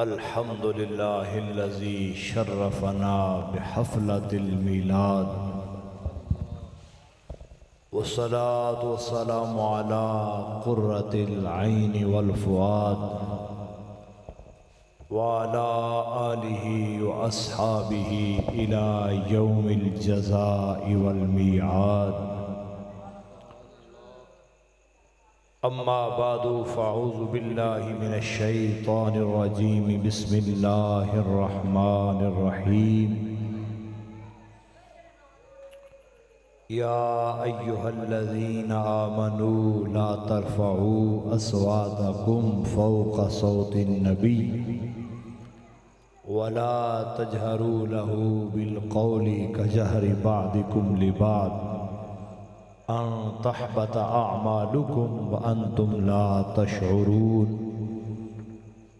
अल्हम्दुलिल्लाहिल्लज़ी शर्रफ़ना बिहफ़लतिल मीलाद वस्सलातु वस्सलामु अला क़ुर्रतिल ऐनि वल फ़ुआद व अला आलिहि व अस्हाबिहि इला यौमिल जज़ाइ वल मीआद। अम्मा बादु फ़अऊज़ु बिल्लाहि मिनश शैतानिर रजीम। बिस्मिल्लाहिर रहमानिर रहीम। या अय्युहल्लज़ीना आमनू ला तरफ़अू अस्वातकुम फ़ौक़ सौतिन नबी वला तजहरू लहू बिलक़ौलि कजहरि बादिकुम लिबाद अन तहबत अअमालुकुम व अंतुम ला तशऊरून।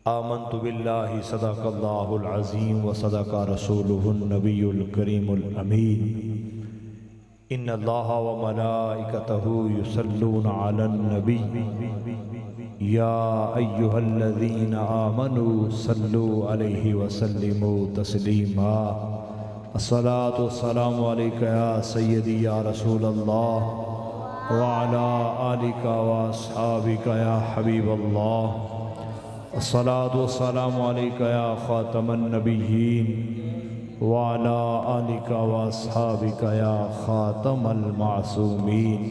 आमन्तु बिल्लाहि सदक़ल्लाहुल अज़ीम व सदक़ रसूलुहुन नबियुल करीमुल अमीन। इन्नल्लाहा व मलाइकतहु युसल्लूना अलन नबी या अय्युहल्लज़ीना आमनू सल्लू अलैहि व सल्लिमू तस्लीमा। अस्सलातु वस्सलामु अलैका या सय्यदी या रसूल अल्लाह व अला आलिका व अस्हाबिका या हबीब अल्लाह। अस्सलातु वस्सलामु अलैका या खातमन नबिय्यीन व अला आलिका व अस्हाबिका या खातमल मासूमीन।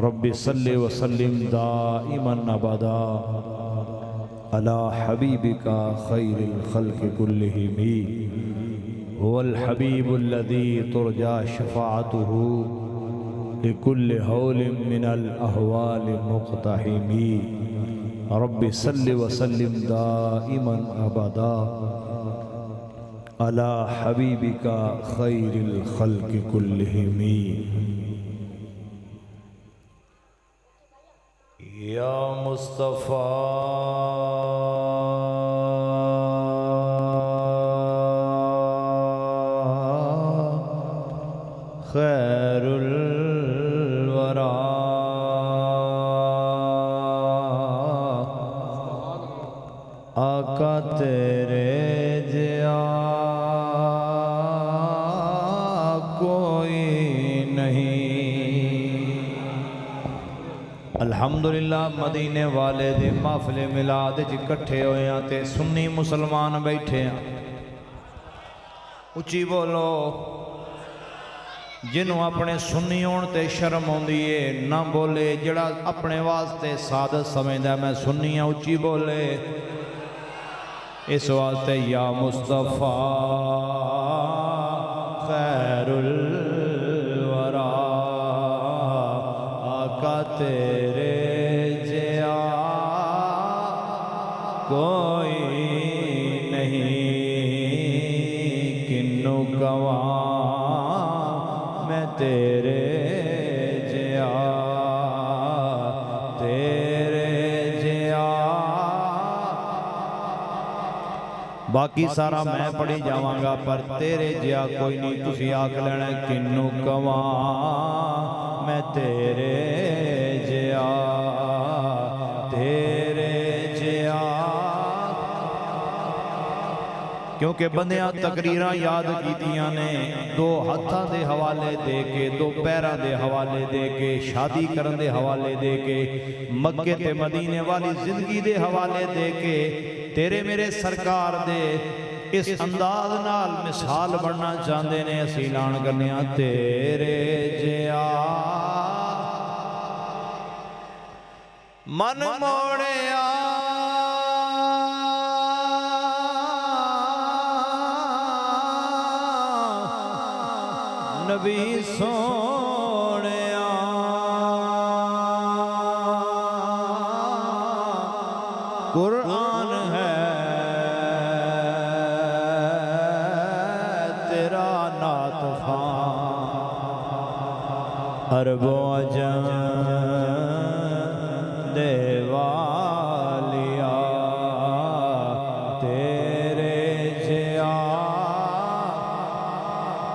रब्बि सल्लि व सल्लिम दाइमन अबदा अला हबीबिका खैरिल खल्क़ि कुल्लिहिम वल हबीबुल्लज़ी तुरजा शफ़ाअतुहु लिकुल्लि हौलिन मिनल अहवालि मुक़्तहिमी। रब्बि सल्लि व सल्लिम दाइमन अबदा अला हबीबिका खैरिल खल्क़ि कुल्लिहिम। या मुस्तफ़ा खैरुल वरा आका तेरे जिया कोई नहीं। अल्हम्दुलिल्लाह मदीने वाले दे महफिल मिलाद च इकट्ठे होए हैं ते सुन्नी मुसलमान बैठे हैं। उच्ची बोलो। जिन्हों अपने सुन्नी होने ते शर्म आउंदी है ना बोले, जड़ा अपने वास्ते सादत समझदा मैं सुन्नी हाँ उच्ची बोले। इस वास्ते या मुस्तफ़ा खैरुल वरा आका तेरे जिया कोई नहीं। किन्नू गवा मैं तेरे जिया तेरे जिया। बाकी सारा मैं पढ़ी जावांगा पर तेरे जिया कोई नहीं। तुसी आख लेना किन्नू कवा मैं तेरे जिया तेरे जिया। क्योंकि बंदियां तकरीरां याद कीतियां ने, दो हाथों के हवाले दे के, दो पैरों के हवाले दे के, शादी करने के हवाले दे के, मक्के ते मदीने वाली जिंदगी के हवाले दे के, तेरे मेरे सरकार दे इस अंदाज नाल मिसाल बनना चाहते ने। असीं ऐलान करने तेरे जिया मन मोड़िया नबी सोनिया कुरान है तेरा नात ख़ां अरबों अजम देवालिया तेरे जिया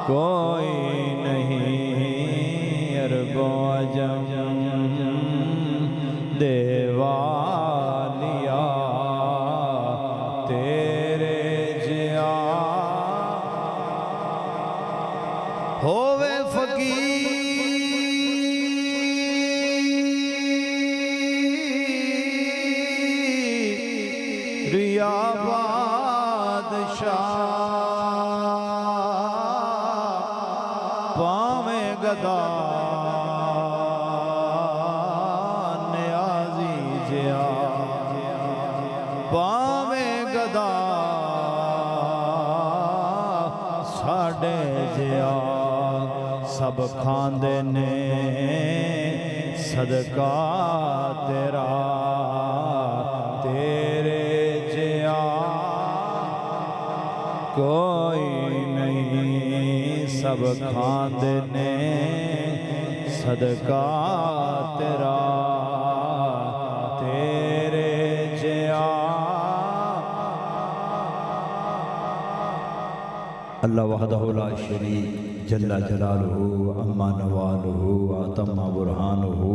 कोई देवालिया तेरे जिया होवे फकीर या बादशाह पावे गदा न्याजी जिया पावे गदा साडे जिया सब खांदे ने सदका तेरा तेरे जिया कोई नहीं सब खांदे ने सदका तेरा तेरे जिया। अल्लाह वहदहु ला शरीक जल्ला जलालुहु अम्मा नवालुहु आतम्मा बुरहानुहु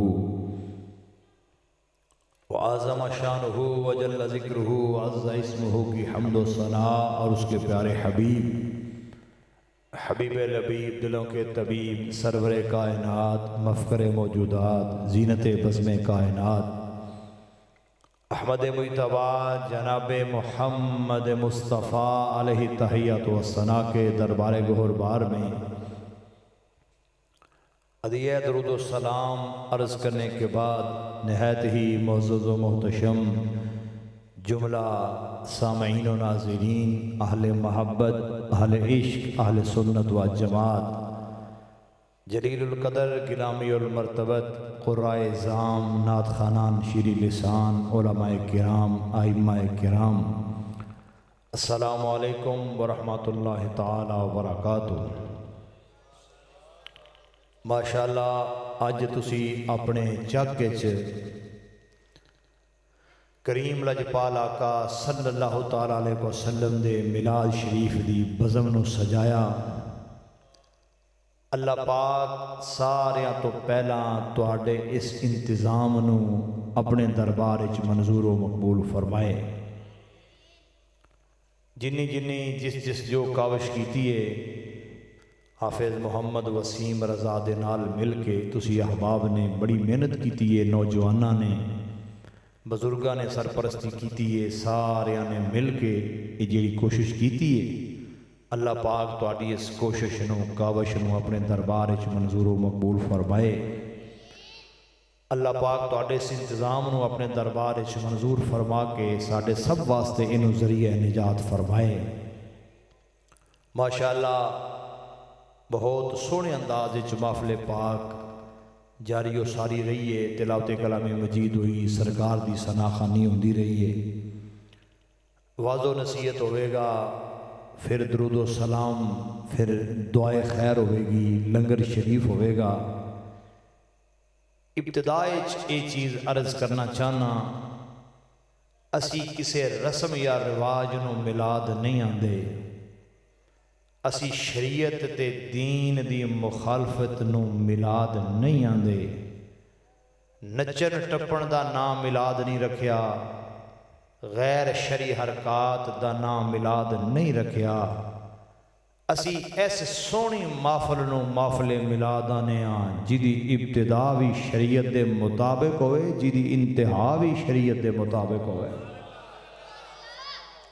व आज़म शानुहु व जल्ला ज़िक्रुहु व अज़्ज़ा इस्मुहु की हम्द व सना और उसके प्यारे हबीब हबीब लबीब दिलों के तबीब सरवर कायनात मफ़कर मौजूदात ज़ीनत बज़्म कायनात अहमद मुज्तबा जनाब मोहम्मद मुस्तफ़ा अलैहि तहियत व सना के दरबार गोहरबार में अदिया दरूद व सलाम अर्ज़ करने के बाद नहायत ही मुअज़्ज़ज़ व मोहतशम जुमला सामईन व नाज़रीन अहले महब्बत अहले इश्क अहले सुन्नत व जमात जलीलुल क़दर गिलामीउल मर्तबत क़ुर्राए ज़ाम नात ख़ानान शीरी लिसान उलमाए किराम आइम्माए किराम अस्सलामु अलैकुम व रहमतुल्लाहि तआला व बरकातुहू। माशाअल्लाह अज तुसी अपने जग च करीम लजपाल आका सल्लल्लाहु तआला अलैहि वसल्लम दे मिलाद शरीफ दी बज़म नूं सजाया। अल्लाह पाक सारियां तो पहला तुहाडे इस इंतज़ाम नूं अपने दरबार च मंजूर व मकबूल फरमाए। जिन्नी जिन्नी जिस जिस जो काविश कीती है हाफिज़ मुहम्मद वसीम रज़ा दे नाल मिल के तुसी अहबाब ने बड़ी मेहनत की है, नौजवाना ने बजुर्गों ने सरपरस्ती की है, सारिया ने मिल के ये जी कोशिश की है। अल्लाह पाक तुहाडी इस कोशिश नूं काविश नूं अपने दरबार च मंजूर व मकबूल फरमाए। अल्लाह पाक तुहाडे इस इंतज़ाम नूं अपने दरबार च मंजूर फरमा के साडे सब वास्ते इनू ज़रिया निजात फरमाए। माशाअल्लाह बहुत सोहने अंदाज महफिल पाक जारी व सारी रही है। तिलावत कलाम मजीद हुई, सरकार की सनाखानी होंदी रही है, वाज़ो नसीहत होवेगा, फिर दरूद व सलाम, फिर दुआए खैर होवेगी, लंगर शरीफ होवेगा। इब्तिदाए ये चीज़ अर्ज करना चाहना, असी किसी रस्म या रिवाज नूं मिलाद नहीं आंदे, असी शरीयत ते दीन दी मुखालफत नूं मिलाद नहीं आंदे। नचन टप्पण दा नाम मिलाद नहीं रखिया, गैर शरी हरकात दा नाम मिलाद नहीं रखिया। असी इस सोहनी महफल नूं महफिल मिलाद आने जिदी इब्तिदा भी शरीयत दे मुताबिक होवे, जिदी इंतहा भी शरीयत दे मुताबिक होवे।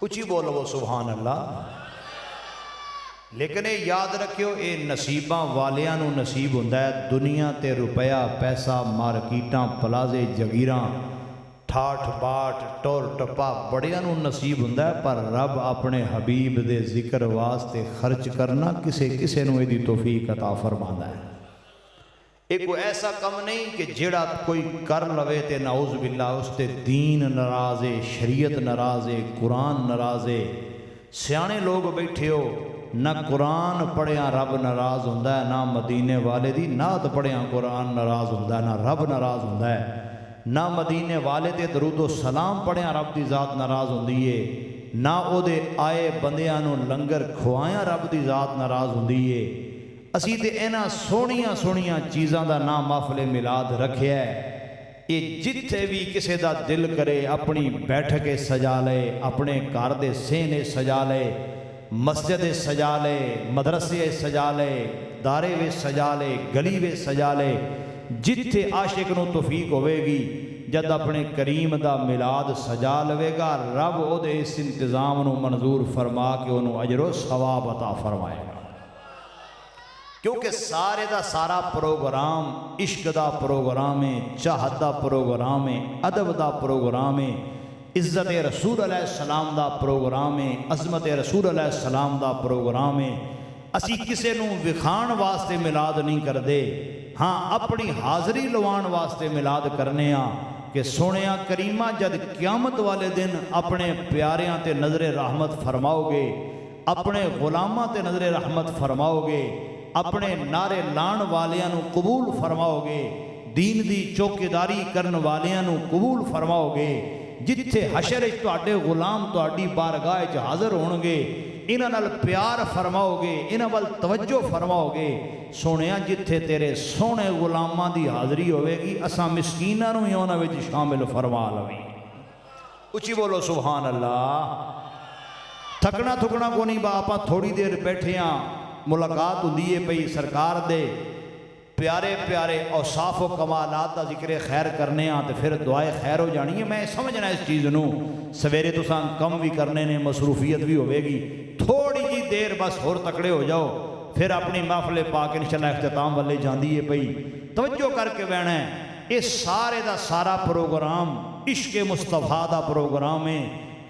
उची बोलो सुभान अल्लाह। लेकिन ये याद रखियो, ये नसीबा वालियां नूं नसीब हुंदा है। दुनिया ते रुपया पैसा मार्कीटां प्लाजे जगीरां ठाठ बाट टोर टप्पा बड़ियां नूं नसीब हुंदा है, पर रब अपने हबीब दे जिक्र वास्ते खर्च करना किसे किसे नूं इहदी तौफीक अता फरमांदा है। एक कोई ऐसा कम नहीं कि जेड़ा कोई कर लवे ते नाउज़ बिल्ला उसते दीन नाराज़ है, शरीयत नाराज़ है, कुरान नाराज़ है। सियाने लोग बैठे हो, ना कुरान पढ़िया रब नाराज़ होंदा है, ना मदीने वाले दी नात पढ़िया कुरान नाराज़ होंदा है, ना रब नाराज़ होंदा है। ना मदीने वाले ते दरूद व सलाम पढ़िया रब की ज़ात नाराज़ होंदी है, ना उहदे आए बंदियां नूं लंगर खुआया रब की ज़ात नाराज़ होंदी है। असी ते इन्हां सोहणियां सोहणियां चीज़ां दा नाम महफिल मिलाद रखिया है, ये जिथे भी किसी का दिल करे अपनी बैठक सजा ले, अपने घर दे सेने सजा ले, मस्जिद सजा ले, मदरसे सजा ले, दारे वे सजा ले, गली वे सजा ले। जिथे आशिक नूं तौफीक होवेगी जद अपने करीम दा मिलाद सजा लवेगा, रब उहदे इस इंतजाम नूं मंजूर फरमा के उन्होंने अजरो सवाब अता फरमाएगा। क्योंकि सारे दा सारा प्रोग्राम इश्क दा प्रोग्राम है, चाहत दा प्रोग्राम है, अदब दा प्रोग्राम है, इज्जत रसूल अलैहिस्सलाम दा प्रोग्राम है, अजमत रसूल अलैहिस्सलाम दा प्रोग्राम है। असी किसी नूं विखाण वास्ते मिलाद नहीं करते, हाँ अपनी हाज़री लवाण वास्ते मिलाद करने कि सोनिया करीमा जद क्यामत वाले दिन अपने प्यारियां ते नज़रे रहमत फरमाओगे, अपने गुलामां ते नज़रे रहमत फरमाओगे, अपने नारे लाण वालियां नूं कबूल फरमाओगे, दीन दी चौकीदारी करन वालियां नूं कबूल फरमाओगे। जिथे हशर तुहाडे गुलाम तुहाडी बारगाह च हाज़र होणगे, इन्हां नाल प्यार फरमाओगे, इन्हां वल तवज्जो फरमाओगे। सोनिया जिथे तेरे सोहने गुलामां दी हाज़री होवेगी, असां मिसकीनां नूं उन्हां विच शामिल फरमा लवी। उची बोलो सुभान अल्लाह। थकना थुकना को नहीं बा, आपां थोड़ी देर बैठे हाँ, मुलाकात हुंदी है पई सरकार दे प्यारे प्यारे औसाफ व कमालात का जिक्र खैर करने तो फिर दुआए खैर हो जानी है। मैं समझना इस चीज़ नूं, सवेरे तुसां कम भी करने ने, मसरूफियत भी होगी, थोड़ी जी देर बस होर तकड़े हो जाओ, फिर अपनी महफिल पाक इंशाअल्लाह इख्तिताम वाले जाती है पई। तवज्जो करके बहना है, ये सारे का सारा प्रोग्राम इश्क मुस्तफ़ा का प्रोग्राम है,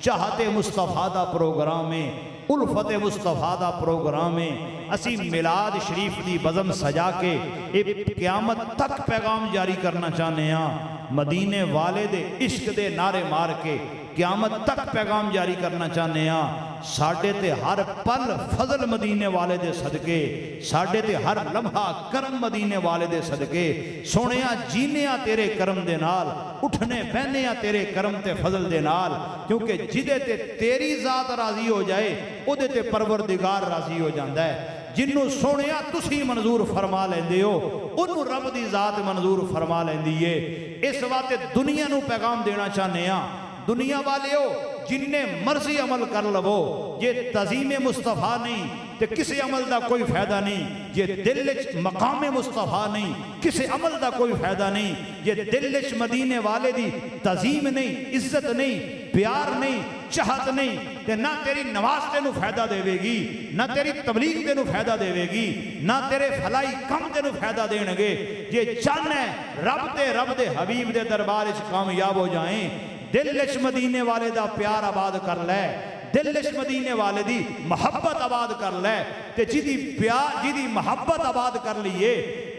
चाहते मुस्तफ़ा का प्रोग्राम है, उल्फत मुस्तफ़ा का प्रोग्राम है। असी मिलाद शरीफ की बज़म सजा के एक क़यामत तक पैगाम जारी करना चाहते हैं। मदीने वाले दे इश्क दे नारे मार के क़यामत तक पैगाम जारी करना चाहते हैं। साढ़े ते हर पल फजल मदीने वाले दे सदके, साढ़े ते हर लम्हा करम मदीने वाले दे सदके। सोनिया जीने तेरे करम दे नाल, उठने बहने तेरे करम ते फजल दे नाल, क्योंकि जिदे ते तेरी जात राजी हो जाए उहदे ते परवरदिगार राजी हो जाता है। जिन्हों सोनिया तुसी मंजूर फरमा लेंदे हो, उन्होंने रब दी जात मंजूर फरमा लेंदी है। इस वास्ते दुनिया नूं पैगाम देना चाहते हैं, दुनिया वाले हो जिन्ने मर्जी अमल कर लवो, जे तज़ीम मुस्तफ़ा नहीं तो किसी अमल का कोई फायदा नहीं। जे दिल च मकाम मुस्तफ़ा नहीं, किसी अमल का कोई फायदा नहीं। जे दिल च मदीने वाले दी तज़ीम नहीं, इज्जत नहीं, प्यार नहीं, चाहत नहीं, तो ना तेरी नमाज तेनू फायदा देवेगी, ना तेरी तबलीग तेनू फायदा देवेगी, ना तेरे फलाई कम तेनू फायदा देणगे। जे चाहना है रब दे हबीब दे दरबार च कामयाब हो जाए, दिल च मदीने वाले दा प्यार आबाद कर लै, दिल च मदीने वाले दी मुहब्बत आबाद कर लै, ते जिदी मुहब्बत आबाद कर लीए,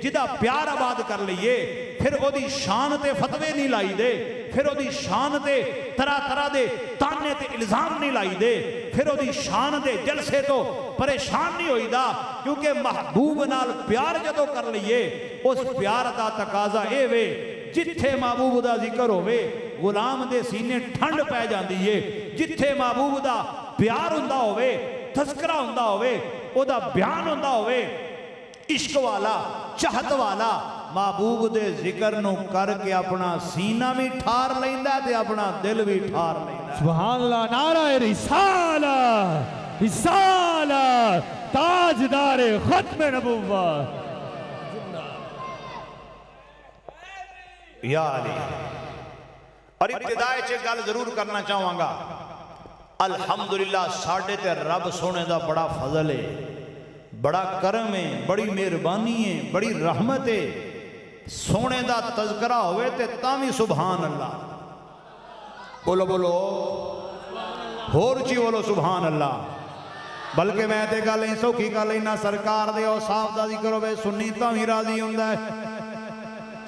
जिदा प्यार आबाद कर लीए, फिर ओदी शान ते फतवे नहीं लाई दे, फिर ओदी शान ते तरह तरह दे ताने ते इल्जाम नहीं लाई दे, फिर ओदी शान दे जलसे तो परेशान नहीं होईदा। क्योंकि महबूब नाल प्यार जदों कर लीए, उस प्यार का तकाजा ये वे जिथे महबूब का जिक्र होवे गुलाम दे सीने ठंड पै जाती है। जिथे महबूब का प्यार हुंदा होवे, तज़किरा हुंदा होवे, ओदा बयान हुंदा होवे, इश्क वाला चाहत वाला, महबूब दे जिक्र नूं करके अपना सीना भी ठार लैंदा ते अपना दिल भी ठार लैंदा। सुभान अल्लाह। नारा रिसालत, रिसालत, ताजदार खत्म नबुव्वत। या अली। और इब्तिदाए च गल जरूर करना चाहांगा, अल्हम्दुलिल्लाह साढ़े ते रब सोने दा बड़ा फजल है, बड़ा करम है, बड़ी मेहरबानी है, बड़ी रहमत है। सोने दा तज़किरा होवे ते तावी सुभान अल्लाह बोलो, बोलो होर जी बोलो सुभान अल्लाह। बल्कि मैं ते गल नहीं सौखी गल इन्ना सरकार दे औसाफ दा जिक्र होवे, सुन्नी तावी राजी हुंदा है।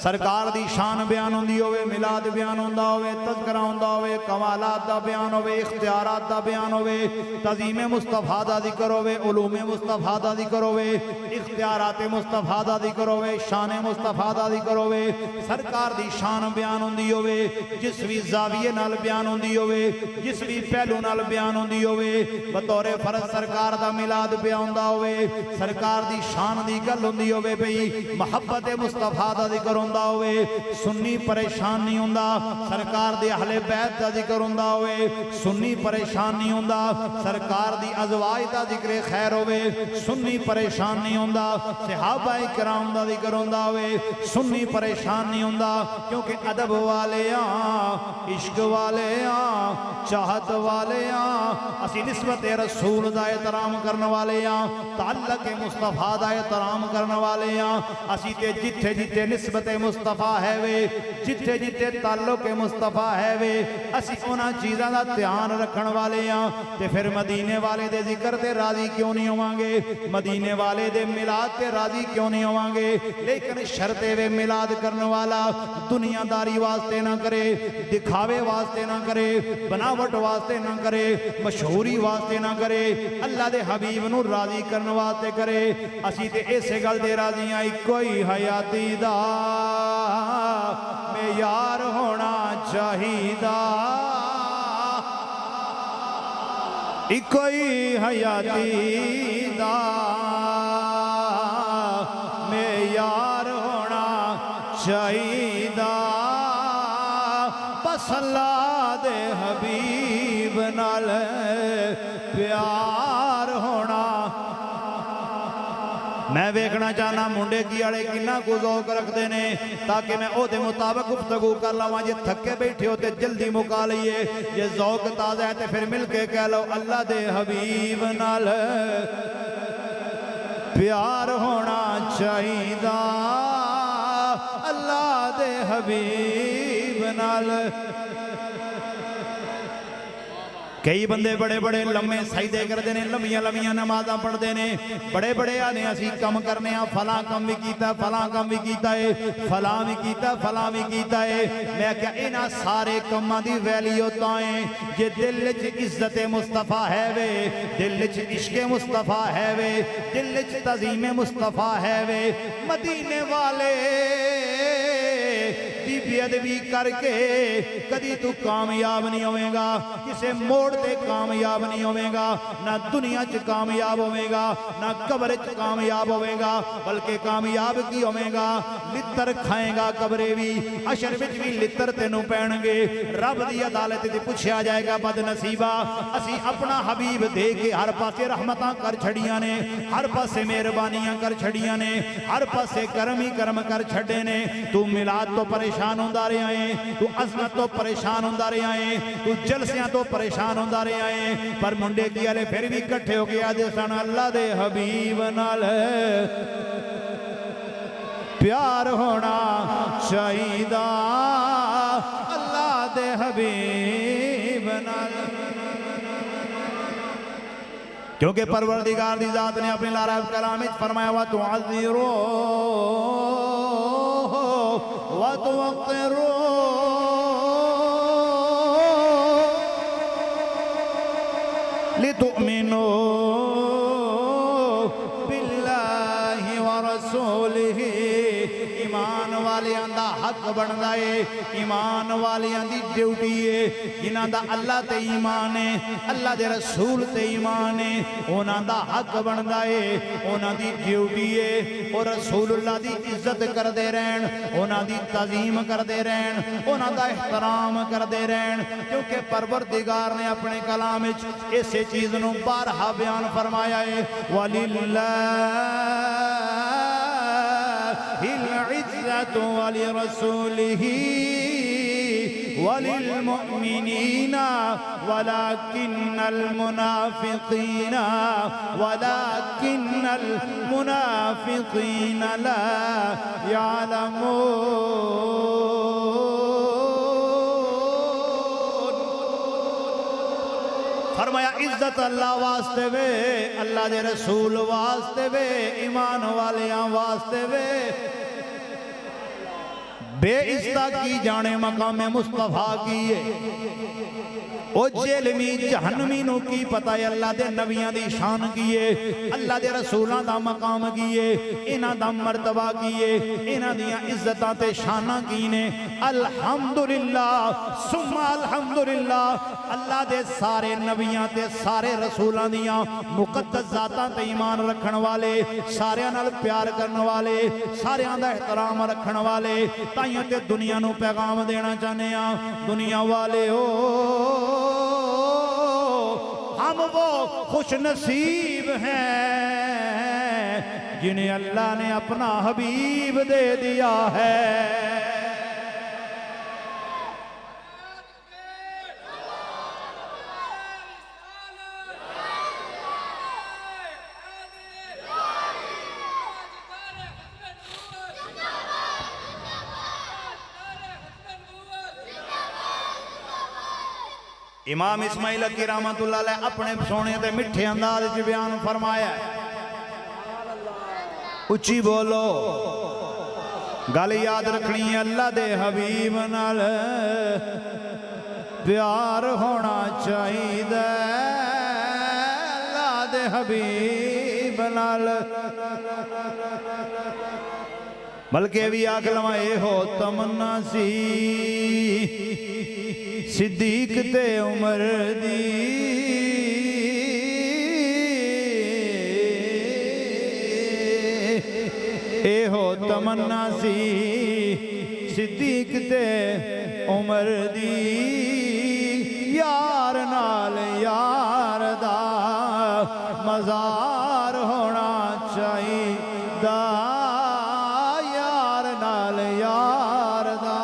सरकार दी शान बयान होंदी होवे, मिलाद बयान होंदा होवे, तज़किरा होंदा होवे, कमालात दा बयान होवे, इख्तियारात दा बयान होवे, तज़ीम मुस्तफ़ा दा जिक्र होवे, उलूम मुस्तफ़ा दा जिक्र होवे, इख्तियारात मुस्तफ़ा दा जिक्र होवे, शान मुस्तफ़ा दा जिक्र होवे, सरकार दी शान बयान होंदी होवे, जिस भी ज़ाविये नाल बयान होंदी होवे, जिस भी पहलू नाल बयान होंदी होवे, बतौरे फर्ज सरकार दा मिलाद बयान होंदा होवे, सरकार दी शान दी गल होंदी होवे, भई मुहब्बत मुस्तफ़ा दा जिक्र हुंदा होवे, सुन्नी परेशान नहीं हुंदा। सरकार दे अहले बैत दा जिक्र हुंदा होवे, सुन्नी परेशान नहीं हुंदा। सरकार दी अज़वाज दा जिक्र खैर होवे, सुन्नी परेशान नहीं हुंदा। सहाबाए किराम दा जिक्र हुंदा होवे, सुन्नी परेशान नहीं हुंदा। क्योंकि अदब वाले इश्क वाले चाहत वाले असी निस्बत रसूल दा एहतराम करने वाले ताल्लुक मुस्तफा दा एहतराम करने वाले असी ते जिथे जिथे निस्बत मुस्तफा है वे, जिथे जिथे ताल्लुक मुस्तफा है वे, असी उन्हां चीज़ां दा ध्यान रखने वाले ते फिर मदीने वाले दे जिक्र ते राजी क्यों नहीं होवांगे, मदीने वाले दे मिलाद ते राजी क्यों नहीं होवांगे। लेकिन शर्ते वे मिलाद करने वाला दुनियादारी वास्ते ना करे, दिखावे वास्ते ना करे, बनावट वास्ते ना करे, मशहूरी वास्ते ना करे, अल्लाह दे हबीब नू राजी करने वास्ते करे। असी ते इसे गल दे राजी हाँ, इको ही हयाती दा मेयार होना चाहिदा, इको ही हयाती दा मेयार होना चाहिदा। बस अल्लाह दे हबीब नाल प्यार होना। मैं वेखना चाहना मुंडे की आले किन्ना को ज़ौक रखते ने, ताकि मैं ओदे मुताबिक गुफ्तगू कर लवां। जे थके बैठे हो तो जल्दी मुका लीए, जे ज़ौक ताज़ा है तो फिर मिल के कह लो अल्लाह दे हबीब नाल प्यार होना चाहिदा, अल्लाह दे हबीब नाल। कई बंदे बड़े बड़े लम्मे सजदे करते हैं, लम्मिया लम्मिया नमाज़ां पढ़ते हैं, बड़े बड़े आने असी कम करने फला कम भी किया, फला कम भी किया है, फला भी किया, फला भी किया है। मैं क्या इन्हां सारे कमां दी वैल्यू तां है जे दिल च इज्जत मुस्तफा है वे, दिल च इश्क मुस्तफा है वे, दिल च तज़ीम मुस्तफा है वे। मदीने वाले बेअदबी करके कदी तू कामयाब नहीं होवेगा, किसे मोड़ ते कामयाब नहीं होवेगा, ना दुनिया च कामयाब होवेगा, ना कब्र च कामयाब होवेगा, बल्कि कामयाब की होवेगा लित्तर खाएगा कब्रे भी, अशर विच भी लित्तर तेनू पैणगे। रब दी अदालत ते पुछया जाएगा बदनसीबा असी अपना हबीब दे के हर पासे रहमतां कर छड़ियां ने, हर पासे मेहरबानियां कर छड़ियां ने, हर पासे करम ही करम कर छड़े ने। तू मिलाद तो परेशान होंदा रहा है, तू अज़मत तो परेशान होंदा रहा है, तू जलसियां तो परेशान होंदा रहा है, पर मुंडे की वाले फिर भी इकट्ठे हो गया दे सन अल्लाह दे हबीब नाल प्यार होना चाहिदा, अल्लाह दे हबीब नाल। क्योंकि परवरदिगार दी जात ने अपने लारा कलाम में फरमाया वा तुअज़्ज़िरो वा तुवक़्क़िरो लितुअमिनो बिल्लाहि व रसूलिहि। ईमान वालियां दा हक बनदा है, ईमान वालियां दी ड्यूटी है, जिन्हां दा अल्लाह ते ईमान है, अल्लाह दे रसूल ते ईमान है, उन्हां दा हक बनदा है, उन्हां दी ड्यूटी है और रसूलुल्लाह दी इज्जत करदे रहन, उन्हां दी तज़ीम करदे रहन, उन्हां दा एहतराम करदे रहन। क्योंकि परवरदिगार ने अपने कलाम विच इसे चीज़ नूं बारहा बयान फरमाया है, वलिल्लाहिल इज्जतु वलिरसूलिही वलिलमुअमिनीना वलाकिन्नल मुनाफिकीना ला यालमून। फरमाया इज्जत अल्लाह वास्ते वे, अल्लाह दे रसूल वास्ते वे, ईमान वालियां वास्ते वे। बेइज्जता की जाने मकाम मुस्तफा की है ओ जेलमी जहन्नमी नु की पता है अल्लाह दे नबियां दी शान की है अल्लाह दे रसूलां दा मकाम की है इन्हां दा मर्तबा की है इन्हां दियां इज्जतां ते शानां की ने अल्हम्दुलिल्लाह सुम्मा अल्हम्दुलिल्लाह अल्लाह दे सारे नबियां ते सारे रसूलां दियां मुकद्दस जातां ते ईमान रखण वाले सारियां नाल प्यार करन वाले सारियां दा एहतराम रखण वाले ताइयों ते दुनिया नु पैगाम देना चाहने आ दुनिया वाले हो हम वो खुश नसीब हैं जिन्हें अल्लाह ने अपना हबीब दे दिया है। इमाम इस्माइल की रहमतुल्लाह अलैह अपने सोने के मिठे अंदाज च बयान फरमाया उच्ची बोलो गल याद रखनी है अल्लाह दे हबीब नाल प्यार होना चाहिए अल्लाह दे हबीब नाल बल्कि भी आख लवा ये हो तमन्ना सी सिद्दीक ते उमर दी ए हो तमन्ना सी सिद्दीक ते उमर दी यार नाल यार दा मज़ार होना चाहिए यार नाल यार दा।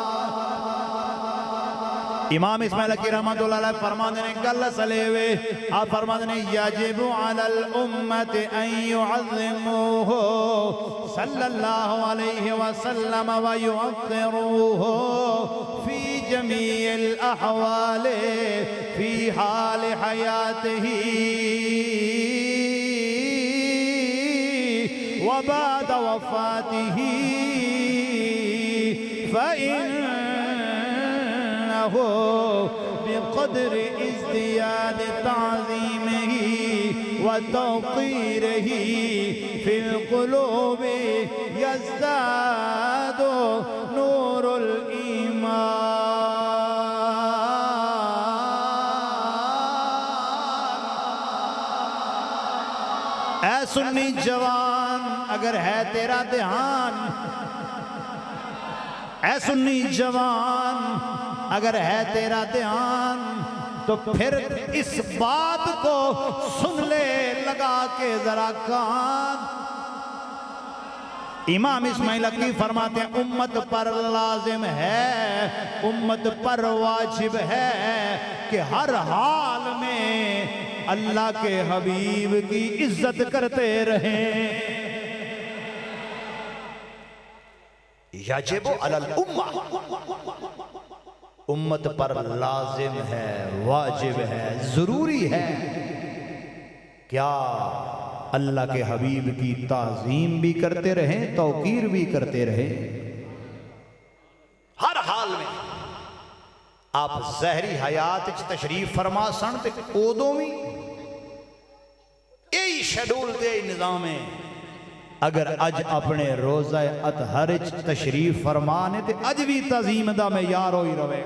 इमाम इस्माइल की रहमतुल्लाह अलैह फरमाते ने गल सलेवे आप फरमाते ने याजिबु अलल उम्मत अन युअज़्ज़िमुहु सल्लल्लाहु अलैहि वसल्लम व युअक्किरुहु फी जमीइल अहवाल फी हाल हयातिही व बाद वफातिही बिक़द्र इज़्दियाद ताज़ीमिही व तौक़ीरिही फ़िल क़ुलूबि यज़्दादु नूरुल ईमान। ऐ सुन्नी जवान अगर है तेरा ध्यान ऐ सुन्नी जवान अगर है तेरा ध्यान तो फिर इस बात को सुन ले लगा के जरा कान। इमाम इस्माइल की फरमाते हैं उम्मत पर लाजिम है उम्मत पर वाजिब है कि हर हाल में अल्लाह के हबीब की इज्जत करते रहें। याजिबु अलल उम्मा उम्मत पर लाजिम है वाजिब है जरूरी है क्या अल्लाह के हबीब की ताज़ीम भी करते रहें तौकीर भी करते रहें हर हाल में। आप ज़हरी हयात तशरीफ फरमा सन ते उदों भी यही शेड्यूल ते निज़ाम है। अगर अज अपने रोज़ा अतहर तशरीफ फरमा ने ते अज भी तज़ीम दा मेयार हो ही रहे।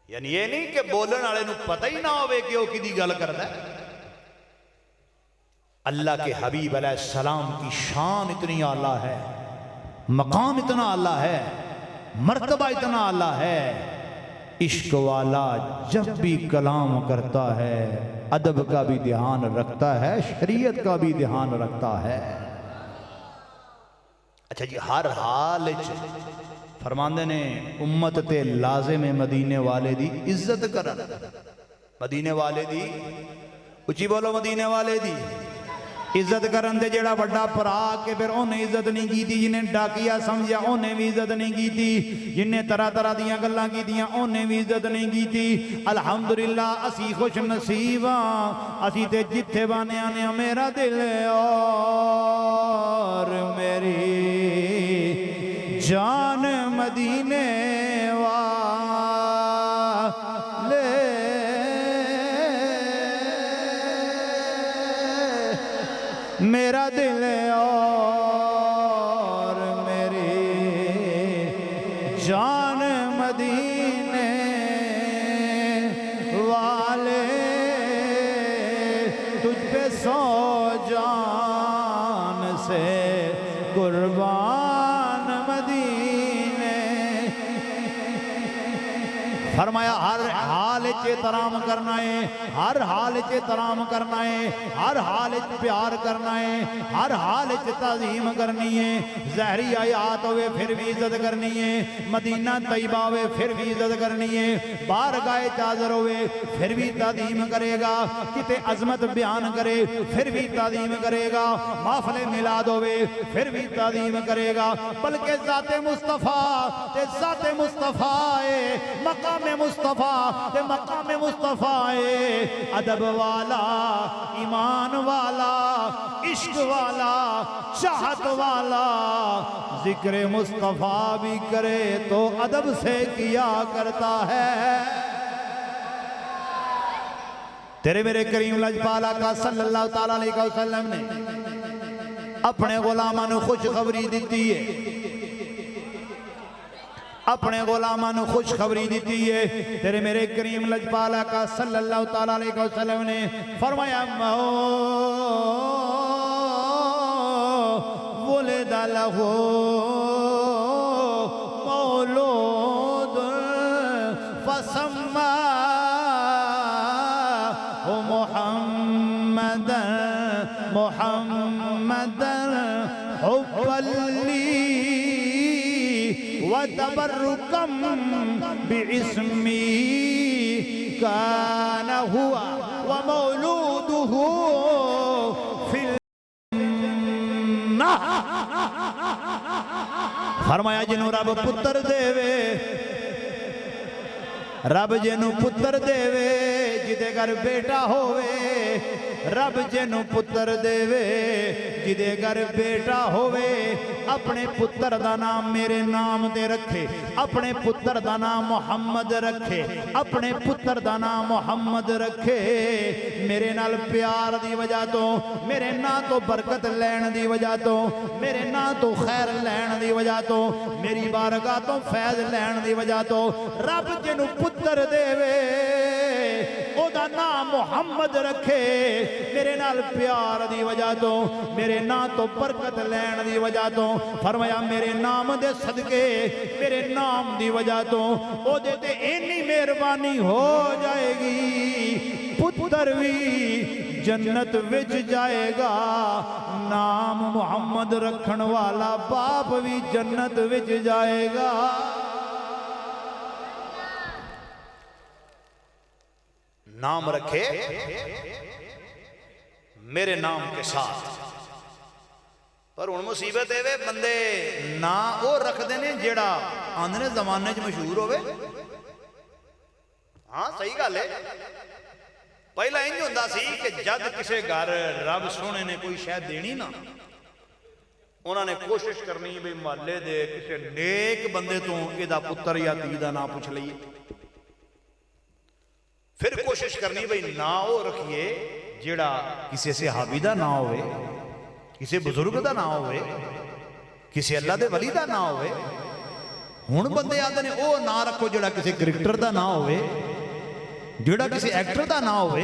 यानी ये नहीं कि बोलने वाले नूं पता ही ना होवे कि वो किदी गल करदा है। अल्लाह के हबीब अलैहिस्सलाम की शान इतनी आला है मकाम इतना आला है मर्तबा इतना आला है। इश्क वाला जब भी कलाम करता है अदब का भी ध्यान रखता है शरीयत का भी ध्यान रखता है। अच्छा जी हर हाल फरमांदे ने उम्मत ते लाजिम मदीने वाले दी इज्जत करन मदीने वाले दी उची बोलो मदीने वाले दी इज्जत करन दे जेड़ा वड्डा भरा के फिर उन्हें इज्जत नहीं की, जिन्हें डाकिया समझा उन्हें भी इज्जत नहीं की, जिन्हें तरह तरह दियां गल्लां कीतियां उन्हें भी इज्जत नहीं की। अल्हम्दुलिल्लाह असी खुश नसीब हाँ, असी ते जिथे बानिया ने मेरा दिल और मेरी जान मदीने वाले, मेरा दिल और मेरी जान मदीने वाले, तुझ पे सौ जान से कुर्बान मदीने। फरमाया हर हाल च एहतराम करना है, हर हाल च एहतराम करना है, हर हाल च प्यार करना है, हर हाल च ताज़ीम करनी है। जहरी आयात होवे फिर भी इज्जत करनी है, मदीना तैयबा होवे फिर भी इज्जत करनी है, बारगाह चादर होवे फिर भी ताज़ीम करेगा, किते अजमत बयान करे फिर भी ताज़ीम करेगा, महफिल मिलाद होवे फिर भी ताज़ीम करेगा। बल्कि ज़ाते मुस्तफ़ा ते ज़ाते मुस्तफ़ा है, मकाम मुस्तफ़ा ते मकाम मुस्तफ़ा है, अदब वाला, ईमान वाला, इश्क वाला, चाहत वाला, जिक्र मुस्तफ़ा भी करे तो अदब से किया करता है। तेरे मेरे करीम लजपाल आका सल्लल्लाहु ताला अलैहि वसल्लम ने अपने गुलामां नूं खुशखबरी दी है, अपने गुलामां नूं खुशखबरी दी है। तेरे मेरे करीम लजपाल आका सल्लल्लाहु ताला अलैहि वसल्लम ने फरमाया वुलिद लहू मौलूद फसम्माहु मुहम्मदन मुहम्मदन हुब्बन ली वतबर्रुकम बिइस्मी कान हुआ व मौलूदुहु फिल जन्नह। फरमाया जिन्हों रब पुत्र देवे, रब जिन्हों पुत्र देवे, जिदे घर बेटा होवे, रब जिन्हों पुत्र देवे, जिदे घर बेटा होवे, अपने पुत्र दा नाम मेरे नाम दे रखे, अपने पुत्र दा नाम मुहम्मद रखे, अपने पुत्र दा नाम मुहम्मद रखे। मेरे नाल प्यार दी वजह तो, मेरे ना तो बरकत लैन दी वजह तो, मेरे ना तो खैर लैन दी वजह तो, मेरी बारगाह तो फैज लैन दी वजह तो रब जिन्हों पुत्र देवे ओदा नाम मुहम्मद रखे। मेरे नाल प्यार दी वजह तो, मेरे ना तो बरकत लैन दी वजह तो, फरमाया मेरे नाम दे सदके, मेरे नाम दी वजह तो ओदे ते इन्नी मेहरबानी हो जाएगी, पुत्र भी जन्नत विच जाएगा, नाम मुहम्मद रखन वाला बाप भी जन्नत विच जाएगा। नाम रखे मेरे नाम के साथ। पर हुण मुसीबत है वे बंदे ना वो रखते ने जेड़ा आंदे ने जमाने च मशहूर होवे। हाँ सही गल है, पहला इंज हुंदा सी कि जद किसी घर रब सोने ने कोई शह देनी ना, उन्होंने कोशिश करनी भी महल्ले दे किसी नेक बंदे तो इहदा पुत्र या धी दा नाम पुछ लईए, फिर कोशिश करनी भाई ना वो रखिए जेड़ा किसी सहाबी दा ना होवे, किसी बुजुर्ग दा ना होवे, किसी अल्लाह दे वली दा ना होवे। हुण बंदे आंदे ने ओ ना रखो जेड़ा किसी क्रिकेटर दा ना होवे, जेड़ा किसी एक्टर दा ना होवे,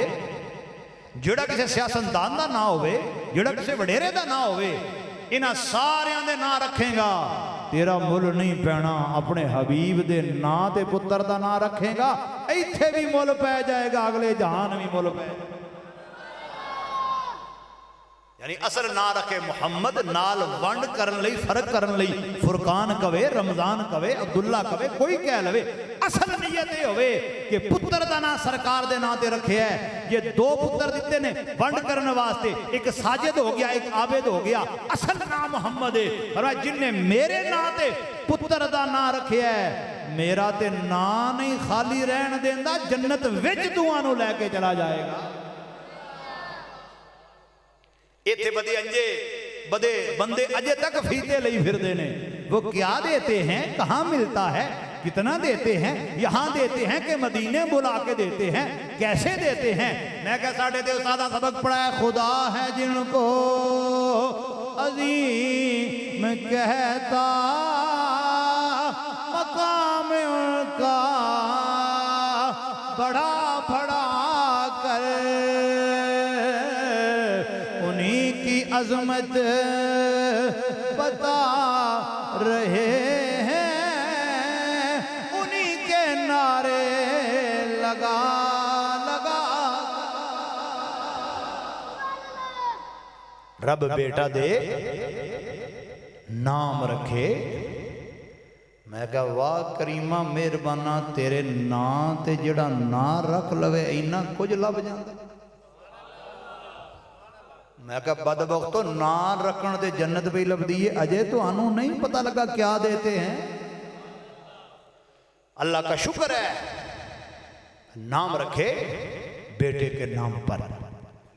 जेड़ा किसी सियासतदान दा ना होवे, जेड़ा किसी वडेरे दा ना होवे। इन्हां सारियां दे ना रखेगा तेरा मुल नहीं पैना, अपने हबीब दे ना ते पुत्र दा ना रखेगा इत्थे भी मुल पै जाएगा, अगले जहान भी मुल पै। यानी असल ना रखे मुहम्मद नाल वंड करन लई फर्क करन लई फुरकान कवे रमजान कवे अब्दुल्ला कवे कोई कह लवे असल नीयत ये होवे कि पुत्र दा नाम सरकार दे नाम ते रखे है। ये दो पुत्र दिते ने वंड करने वास्ते, एक साजिद हो गया एक आबिद हो गया, असल नाम मुहम्मद है। और जिन्ने मेरे नाम ते पुत्र दा नाम रखे है मेरा ते नाम नहीं खाली रहन देंदा, जन्नत विच दुआ नूं लैके चला जाएगा। इत्थे बदे अंजे बदे बंदे अजे तक फीते लई फिरदे ने। वो क्या देते हैं, कहाँ मिलता है, कितना देते हैं, यहाँ देते हैं कि मदीने बुला के देते हैं, कैसे देते हैं। मैं क्या साढ़े ते उस्तादा सबक पढ़ाया, खुदा है जिनको अजीम कहता मकाम उनका बड़ा बड़ा कर, अजमत बता रहे हैं, उन्हीं के नारे लगा लगा। रब बेटा दे नाम रखे। मैं कहा वाह करीमा मेहरबाना तेरे नाम ते जेड़ा ना रख लवे इन्ना कुछ लभ जाता। मैं कहा बदबख्तो ना रखण ते जन्नत भी लभदी है, अजय तो आनू नहीं पता लगा क्या देते हैं। अल्लाह का शुक्र है नाम रखे बेटे के नाम पर,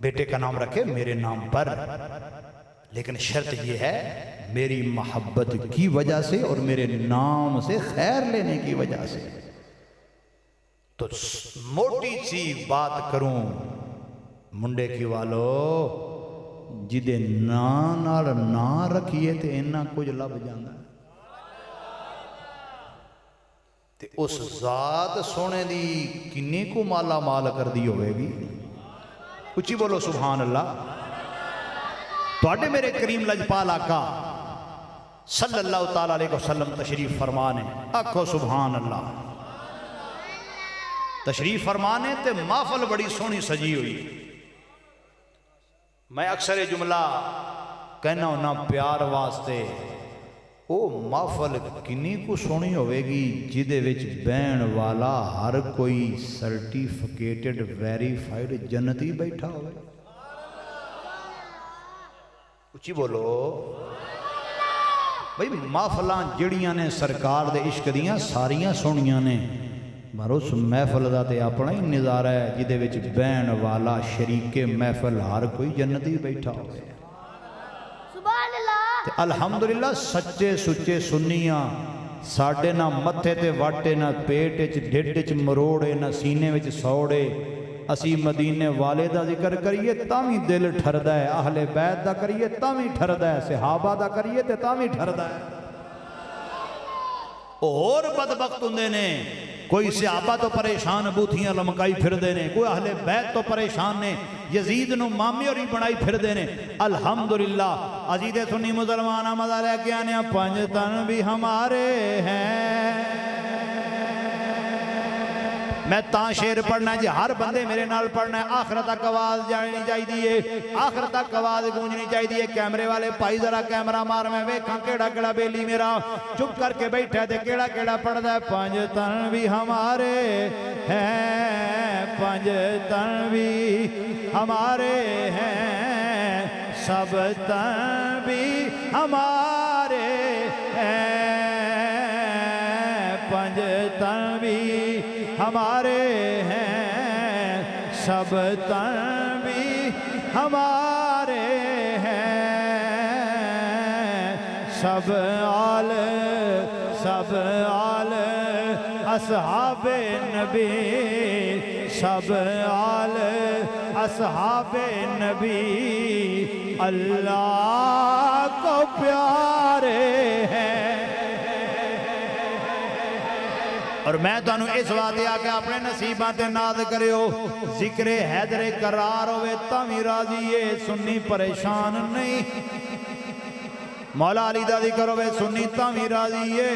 बेटे का नाम रखे मेरे नाम पर, लेकिन शर्त यह है मेरी मोहब्बत की वजह से और मेरे नाम से खैर लेने की वजह से। तो मोटी सी बात करूं मुंडे की वालो, जिदे नाल ना रखिए तो इन्ना कुछ लभ जाता। ते उस जात सोने दी किन्नी को माला माल कर दी होगी। उच्ची बोलो सुभान अल्लाह। तुहाडे मेरे करीम लजपाल आका सल्लल्लाहु ताला अलैहि वसल्लम तशरीफ फरमाने, आखो सुभान अल्लाह। तशरीफ फरमाने ते महफल बड़ी सोहनी सजी हुई। मैं अक्सर ये जुमला कहना होना प्यार वास्ते, वो महफल किन्नी को सोहनी होगी जिदे विच बहन वाला हर कोई सर्टिफिकेटेड वेरीफाइड जन्नती बैठा हो। उच्ची बोलो भाई। महफलां जड़ियां ने सरकार दे इश्क दियां सारियां सोहनियां ने, पर उस महफल का तो अपना ही नज़ारा है जिदे विच बहन वाला शरीके महफल हर कोई जन्नती बैठा हो। अल्हम्दुलिल्लाह सच्चे सुच्चे सुन्नियां साडे ना मत्थे ते वाटे ना पेट च ढिड च मरोड़े ना सीने विच सौड़े। असी मदीने वाले दा जिक्र करिए तावी दिल ठरदा है, अहले बैत दा करिए तावी ठरदा है, सहाबा दा करिए ते तावी ठरदा है। और बदबख्त हुंदे ने कोई सहाबा तो परेशान बूथियां लमकाई फिरदे ने, कोई अहले बैत तो परेशान ने यजीद नूं मामी होरी बनाई फिरदे ने। अल्हम्दुलिल्लाह अजीदे सुन्नी मुसलमान मजा लेके आने, पंज तन भी हमारे हैं। मैं ता शेर पढ़ना जी हर बंदे मेरे नाल पढ़ना है। आखिर तक आवाज जानी चाहिए, आखिर तक आवाज गूंजनी चाहिए। कैमरे वाले भाई जरा कैमरा मार, मैं वेखा केड़ा केड़ा बेली मेरा चुप करके बैठा ते केड़ा केड़ा पढ़दा है। पंज तन भी हमारे हैं, पंज तन भी हमारे हैं, सब तन भी हमारे हैं, पंज तन भी हमारे हैं, सब तन भी हमारे हैं, सब आल असहाबे नबी, सब आल असहाबे नबी अल्लाह को प्यारे हैं। और मैं तुहानू इस वास्ते आके अपने नसीबां ते नाज करियो, जिक्रे हैदरे करार होवे तावी राजी है, सुन्नी परेशान नहीं। मौला अली दा जिक्र होवे सुन्नी तावी राजी है,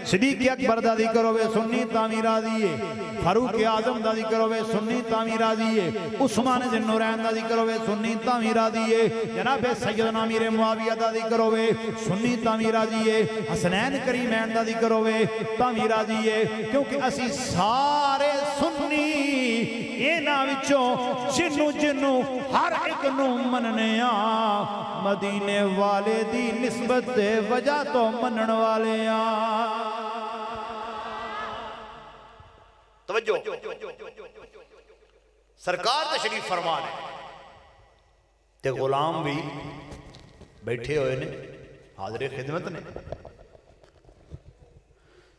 सिद्दीक़ अकबर दा जिक्र होवे सुन्नी तावी राज़ी है, फारूक आज़म दा जिक्र होवे सुन्नी तावी राज़ी है, उस्मान ज़ुन्नूरैन दा जिक्र होवे सुन्नी तावी राज़ी है, जनाब सैयदना अमीर मुआविया दा जिक्र होवे सुन्नी तावी राज़ी है, हसनैन करीमैन दा जिक्र होवे तावी राज़ी है, क्योंकि असी सारे सुन्नी इन्हां विचों जिन्नू जिन्नू हर एक नू मनने आ मदीने वाले दी निस्बत दे वजह तो मनन वाले आ। तवज्जो, सरकार तशरीफ फरमा है ते गुलाम भी बैठे हुए ने हाज़िर खिदमत ने।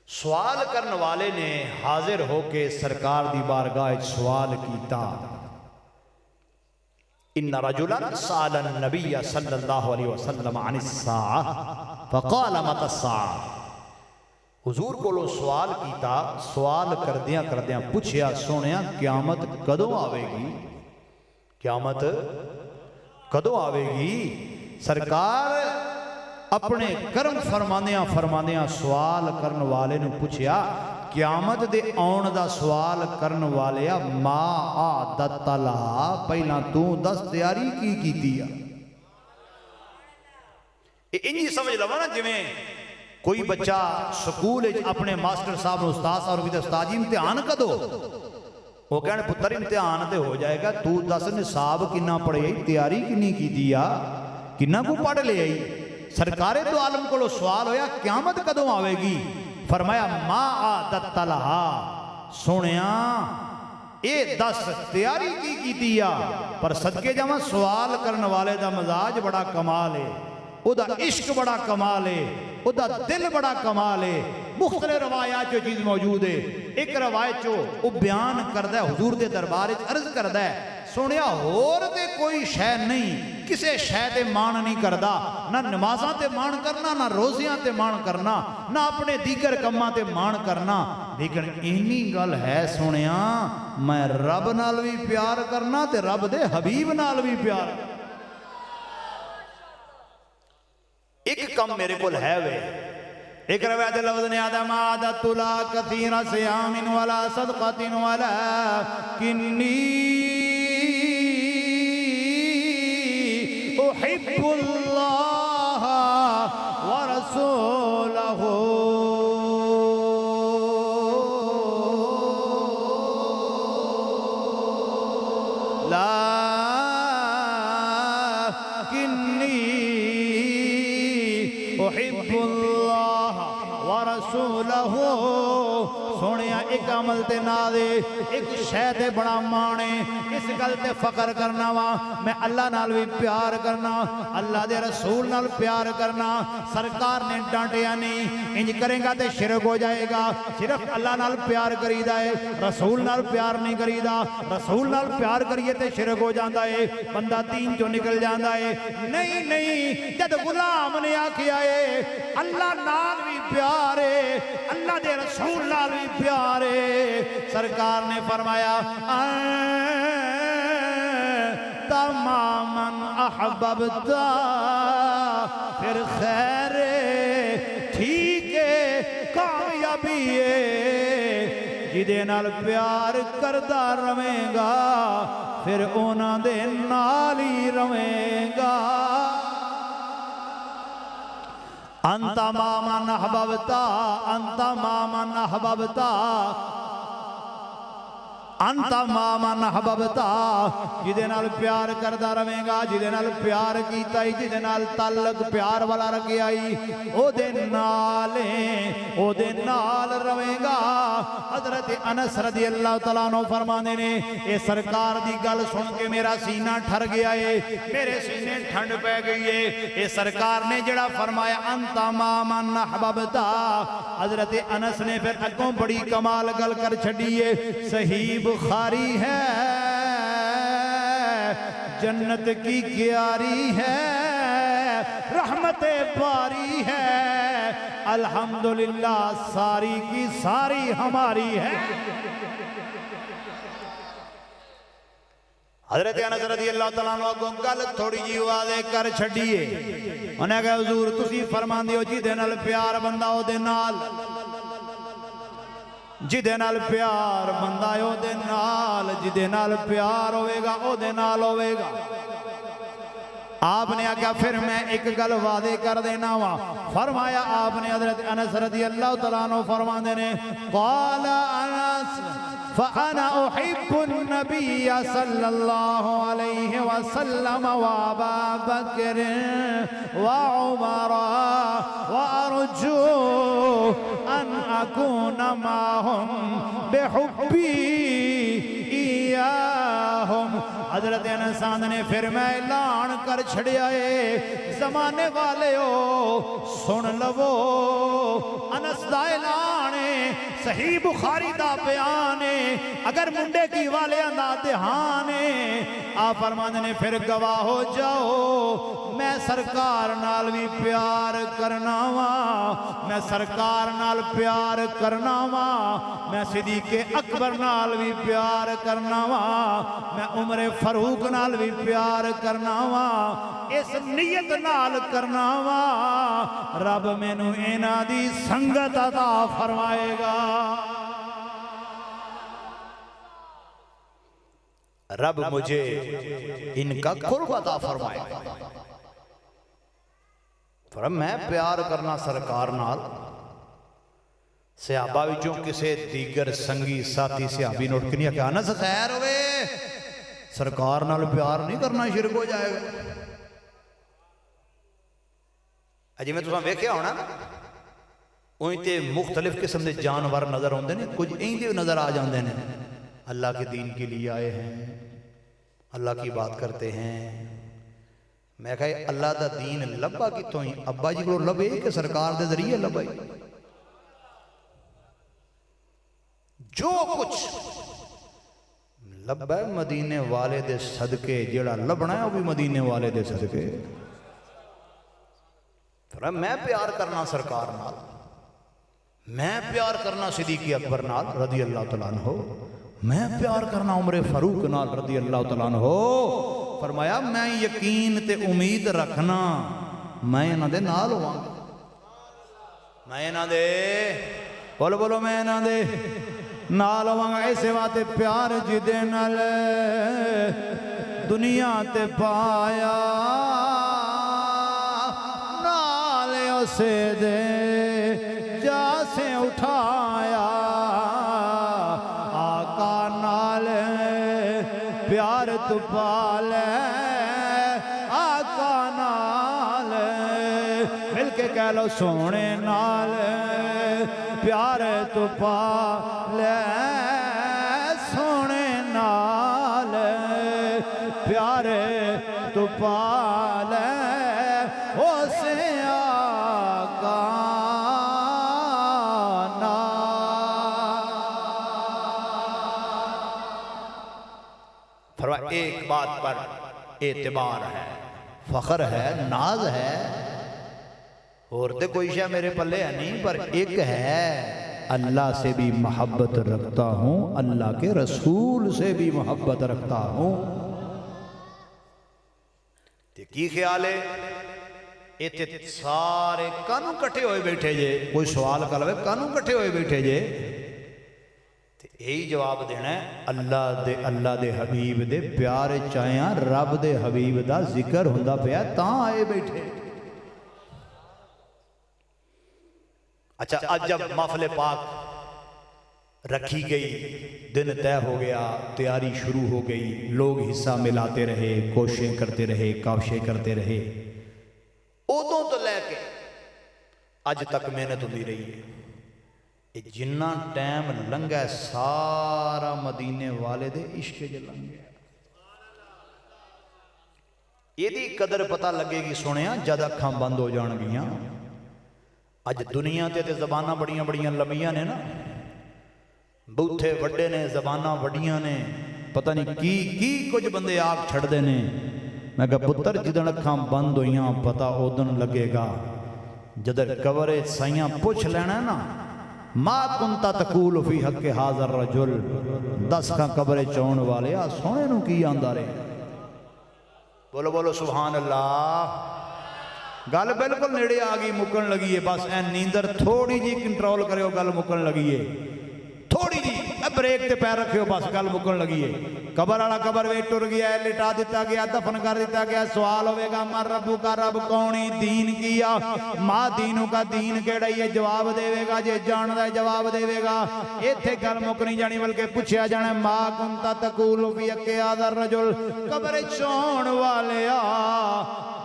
सवाल करने वाले ने हाजिर होके सरकार दी बारगाह सवाल कीता, इन्ना रजुलन सालन नबिया सल्लल्लाहु अलैहि वसल्लम अनिस्साअ फ़क़ाल मतस्साअ। हुजूर कोलों सवाल कीता, सवाल करदियां करदियां पूछया सोनिया क़यामत कदों आवेगी, क़यामत कदों आवेगी। सरकार अपने कर्म फरमांदियां फरमांदियां सवाल करने वाले ने पूछया, क़यामत दे आउण दा सवाल करने वाले मा आदतला, पहला तू दस तैयारी की कीती आ। इंजी समझ लवा ना जिवें कोई बच्चा स्कूल अपने मास्टर साहब उस्ताद साहब भी उस्ताद जी इम्तिहान कदों, वो कहने पुत्र इम्तिहान तो हो जाएगा, तू दस निसाब किन्ना पढ़े, तैयारी किन्नी कीती आ, किन्ना को पढ़ ले आई। सरकारे तो आलम को सवाल होया क़यामत कदों आवेगी, फरमाया मा आदतलहा, सोनिया ए दस तैयारी की कीती आ। पर सदके जावां सवाल करने वाले दा मजाज बड़ा कमाल है, उदा इश्क बड़ा कमाल है, उदा दिल बड़ा कमाल है। मुख्तलिफ रवायात जो चीज मौजूद है, एक रवायत चो वो बयान करदा है, हुजूर दे दरबार च अर्ज करदा है, सुनिया होर ते कोई शै नहीं, किसे शै ते मान नहीं करदा, ना नमाज़ां ते मान करना, ना रोज़ियां ते मान करना, ना अपने दीगर कम्मां ते मान करना, लेकिन इन्नी गल है सुनिया मैं रब नाल भी प्यार करना ते रब दे हबीब नाल भी प्यार। एक कम मेरे को है वे, एक रवायत लफ्ज़ ने आदम आदतुला कसीरा सियामिन वला सदक़तिन वला किन्नी उहिब्बुल्लाह व रसूलहू लाकिन्नी उहिब्बुल्लाह व रसूलहू। सोनिया एक अमल ते ना दे, एक शै ते बड़ा माने, इस गल ते फकर करना वा मैं अल्लाह नाल भी प्यार करना, अल्लाह दे रसूल नाल प्यार करना। सरकार ने डांटिया नहीं, इंज करेगा तो शिरक हो जाएगा, सिर्फ अल्लाह नाल प्यार करीदा है, रसूल नाल प्यार नहीं करीदा। रसूल नाल प्यार करिए तो शिरक हो जाता है, बंदा दीन चो निकल जाता है। नहीं नहीं, जब गुलाम ने आखिया है अल्लाह नाल भी प्यार है, अल्लाह दे रसूल नाल भी प्यार है, सरकार ने फरमाया तमामन अहबब्ता, फिर खैर ठीक है कामयाबी है, जिदे नाल प्यार करदा रवेगा फिर उन्हां दे नाल ही रवेगा। अंता मामा नहबबता, अंता मामा नहबबता, अंता मामा नहबबता, जिदे नाल प्यार करदा रवेगा, जिदे नाल प्यार कीता ही, जिदे नाल ताल्लुक प्यार वाला रखिया ही, ओदे नाल रवेगा। हजरत अनस रज़ी अल्लाह तआला अन्हु फरमाते ने, ये सरकार दी गल सुन के मेरा सीना ठर गया है, मेरे सीने ठंड पै गई है। ये सरकार ने जड़ा फरमाया अंता मामा नहबबता, हजरत अनस ने फिर अगों बड़ी कमाल गल कर छड़ी है। सही बुखारी है, जन्नत की क्यारी है, रहमते बारी है, अल्हम्दुलिल्लाह सारी की सारी हमारी है। हजरत अनस रज़ी अल्लाह तआला अन्हु को गल थोड़ी जी वादे कर छड़िए। उन्हें कहा हुजूर तुसी फरमांदे हो जिदे नाल प्यार बंदा ओदे नाल, जिदे नाल प्यार बंदा ओदे नाल, जिदे नाल प्यार होवेगा ओदे नाल होवेगा। आपने आख्या फिर मैं एक गल वादे कर देना वा। फरमाया आपने हज़रत अनस रज़ी अल्लाह तआला अन्हु फरमाते ने क़ाल अनस फ़अना उहिब्बुन नबिय्य सल्लल्लाहु अलैहि वसल्लम व अबा बकर व उमर व अर्जू अन अकून माहुम बिहुब्बी इय्याहुम। हज़रत अनस ने फिर मैं ऐलान कर छड़िया है, ज़माने वाले हो सुन लवो। अनस दा ऐलान है, सही बुखारी दा बयान है, अगर मुंडे की वाले दा ध्यान है। आप फरमाते ने फिर गवाह हो जाओ मैं सरकार नाल भी प्यार करना वा, मैं सरकार नाल प्यार करना वा, मैं सिद्दीक़े अकबर नाल भी प्यार करना वा, मैं उमरे फरूक नाल भी प्यार करना वा। इस नीयत नाल करना वा रब मैनू इन्हां दी संगत अता फरमाएगा। रब मुझे इनका कुर्ब अता फरमाएगा। पर मैं प्यार करना सरकार नाल। सहाबा विचों किसे दीगर संगी साथी सहाबी नोट के नहीं आख्या अनस खैर होवे सरकार नाल प्यार नहीं करना शिरक हो जाएगा। जिवें तुसां वेख्या होना उई ते मुख्तलिफ किस्म के जानवर नजर आते हैं, कुछ इंदे नजर आ जाते हैं। अल्लाह के दीन के लिए आए हैं, अल्लाह की बात करते हैं। मैं कहा अल्लाह का दीन लभा कितों ही अब्बा जी को लभे कि सरकार के जरिए लभा। जो कुछ लभा मदीने वाले दे सदके, जेड़ा लभना है वह भी मदीने वाले दे सदके। फिर मैं प्यार करना सरकार नाल, मैं प्यार करना सिद्दीक़ अकबर नाल रज़ी अल्लाह तआला अन्हु, मैं प्यार करना उमरे फारूक नाल रज़ी अल्लाह तआला अन्हु। फरमाया मैं यकीन ते उम्मीद रखना मैं इन्हां दे नाल होवांगा, मैं इन्हां दे बोलो बोलो मैं इन्हां दे नाल होवांगा। ऐसे वास्ते प्यार जिदे नाल दुनिया ते पाया नाल उसे दे जा से उठाया। आका नाल प्यार तू पाल, आका नाल मिलके कह लो सोने नाल प्यार तू पाल, सोने नाल प्यार तू पाल उसे आका नाल। फरमाया एक बात पर एतबार है, फख्र है, नाज है, और तो कोई शय मेरे पल्ले है नहीं, पर एक है अल्लाह से भी मोहब्बत रखता हूँ, अल्लाह के रसूल से भी मोहब्बत रखता हूँ। की ख्याल है इतने सारे कानू कट्ठे होए बैठे जे, कोई सवाल कर ले कानू कट्ठे होए बैठे जे, यही जवाब देना है अल्लाह दे हबीब दे प्यार चाया रब दे हबीब दा जिक्र हुंदा पिया तां आए बैठे। अच्छा आज जब महफिल पाक रखी गई, दिन तय हो गया, तैयारी शुरू हो गई, लोग हिस्सा मिलाते रहे, कोशिशें करते रहे, काविशें करते रहे, उदों तो लैके अज तक मेहनत होती रही है। जिन्ना टाइम लंघा सारा मदीने वाले दे इश्क च लंघ गया। यदी कदर पता लगेगी सुनिया जद अखां बंद हो जाणगियां। अज दुनिया ते जबाना बड़ियां बड़ियां लंबियां ने ना, बूथे वड्डे ने, जबाना वड्डियां ने, पता नहीं की कुछ बंदे आग छड़दे ने। मैं कहा पुत्र जिदन अखां बंद होइयां पता उदन लगेगा जदर कवरे साइयां पुछ लेना ना मा कुंता तकूल फी हक हाज़र रजुल, 10 खां कबरे चौन वाले आ सोने नू की आंदा रहे। बोलो बोलो सुभान अल्लाह। गल बिल्कुल नेड़े आ गई, मुकन लगी है, बस ऐ नींदर थोड़ी जी कंट्रोल करो, गल मुकन लगी है। ब्रेक ते पैर रखियो बस गल मुकन लगी है। कबर वाला कबर वे टुर गया है, लिटा दिता गया, दफन कर दिता गया। सवाल होगा मर रब्बू का रब कौनी, दीन किया मां दीनू का दीन केड़ा ही है, जवाब देवेगा जे जानदा है जवाब देवेगा। इत्थे गल मुक नहीं जानी बल्कि पूछया जाना मां कुंता तकूल फी अक्यादर रजुल, कबर चौण वालिया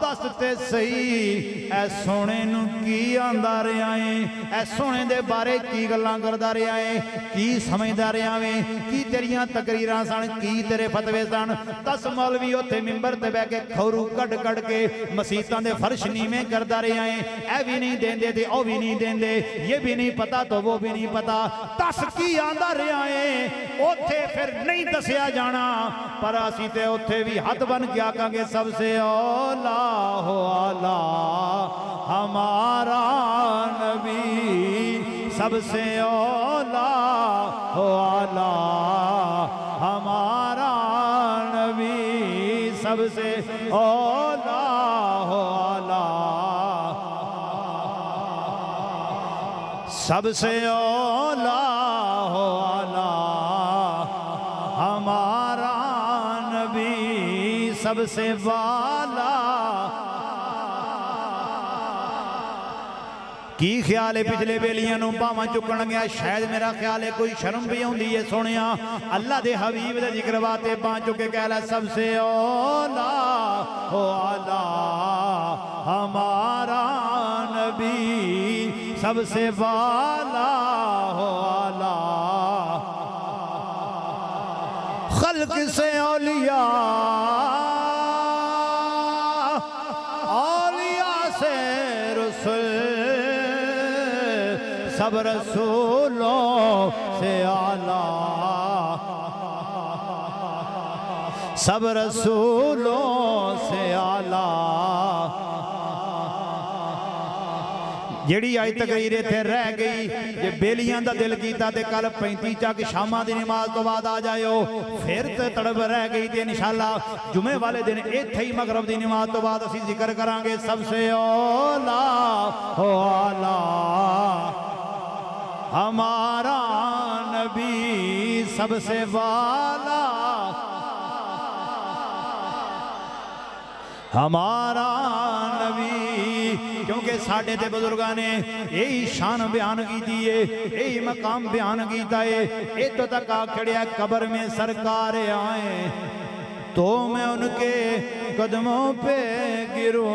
दस ते सही ऐ सोने नू की आंदा रहा है, ऐ सोने दे बारे की गल्लां करदा रहा है, की समझदा रहा है, की तेरियां तकरीरां सन, की तेरे फतवे सन। 10 मौलवी उत्थे मिंबर ते बैठ के खौरू कट कट के मसीतां दे फर्श नीवें करदा रहा है, ऐ भी नहीं देंदे ते ओ भी नहीं देंदे, ये भी नहीं पता तो वो भी नहीं पता। 10 की आंदा रहा है उत्थे फिर नहीं दसिया जाना, पर असीं ते उत्थे भी हथ बन के आकांगे सबसे औला हो आला हमारा नबी, सबसे औला हो आला हमारा नबी, सबसे औला हो आला, सबसे औला हो आला हमारा नबी, सबसे वाला। की ख्याल है पिछले बेलियां नूं भावां चुकन गया, शायद मेरा ख्याल है कोई शर्म भी आउंदी है सुनिया अल्लाह दे हबीब दे जिक्र वास्ते बां चुके कह ला सबसे औला हो आला हमारा नबी, सबसे वाला हो आला। खल्क से औलिया से रसूल, सब रसूलों से आला, सब रसूलों से आला। जिहड़ी अज तकरीर इत्थे रह गई, जे बेलियां दा दिल कीता ते कल 35 चक शामां दी नमाज तो बाद आ जाओ, फिर ते तड़प रह गई ते इंशाअल्लाह जुमे वाले दिन इत्थे ही मगरब दी नमाज तो बाद असीं जिक्र करांगे सबसे औला हो आला हमारा नबी, सबसे वाला हमारा नबी। क्योंकि साढ़े ते बुजुर्गां ने यही शान बयान की है, यही मकाम बयान किया है। इतों तक आखड़िया कब्र में सरकार आए तो मैं उनके कदमों पे गिरूं,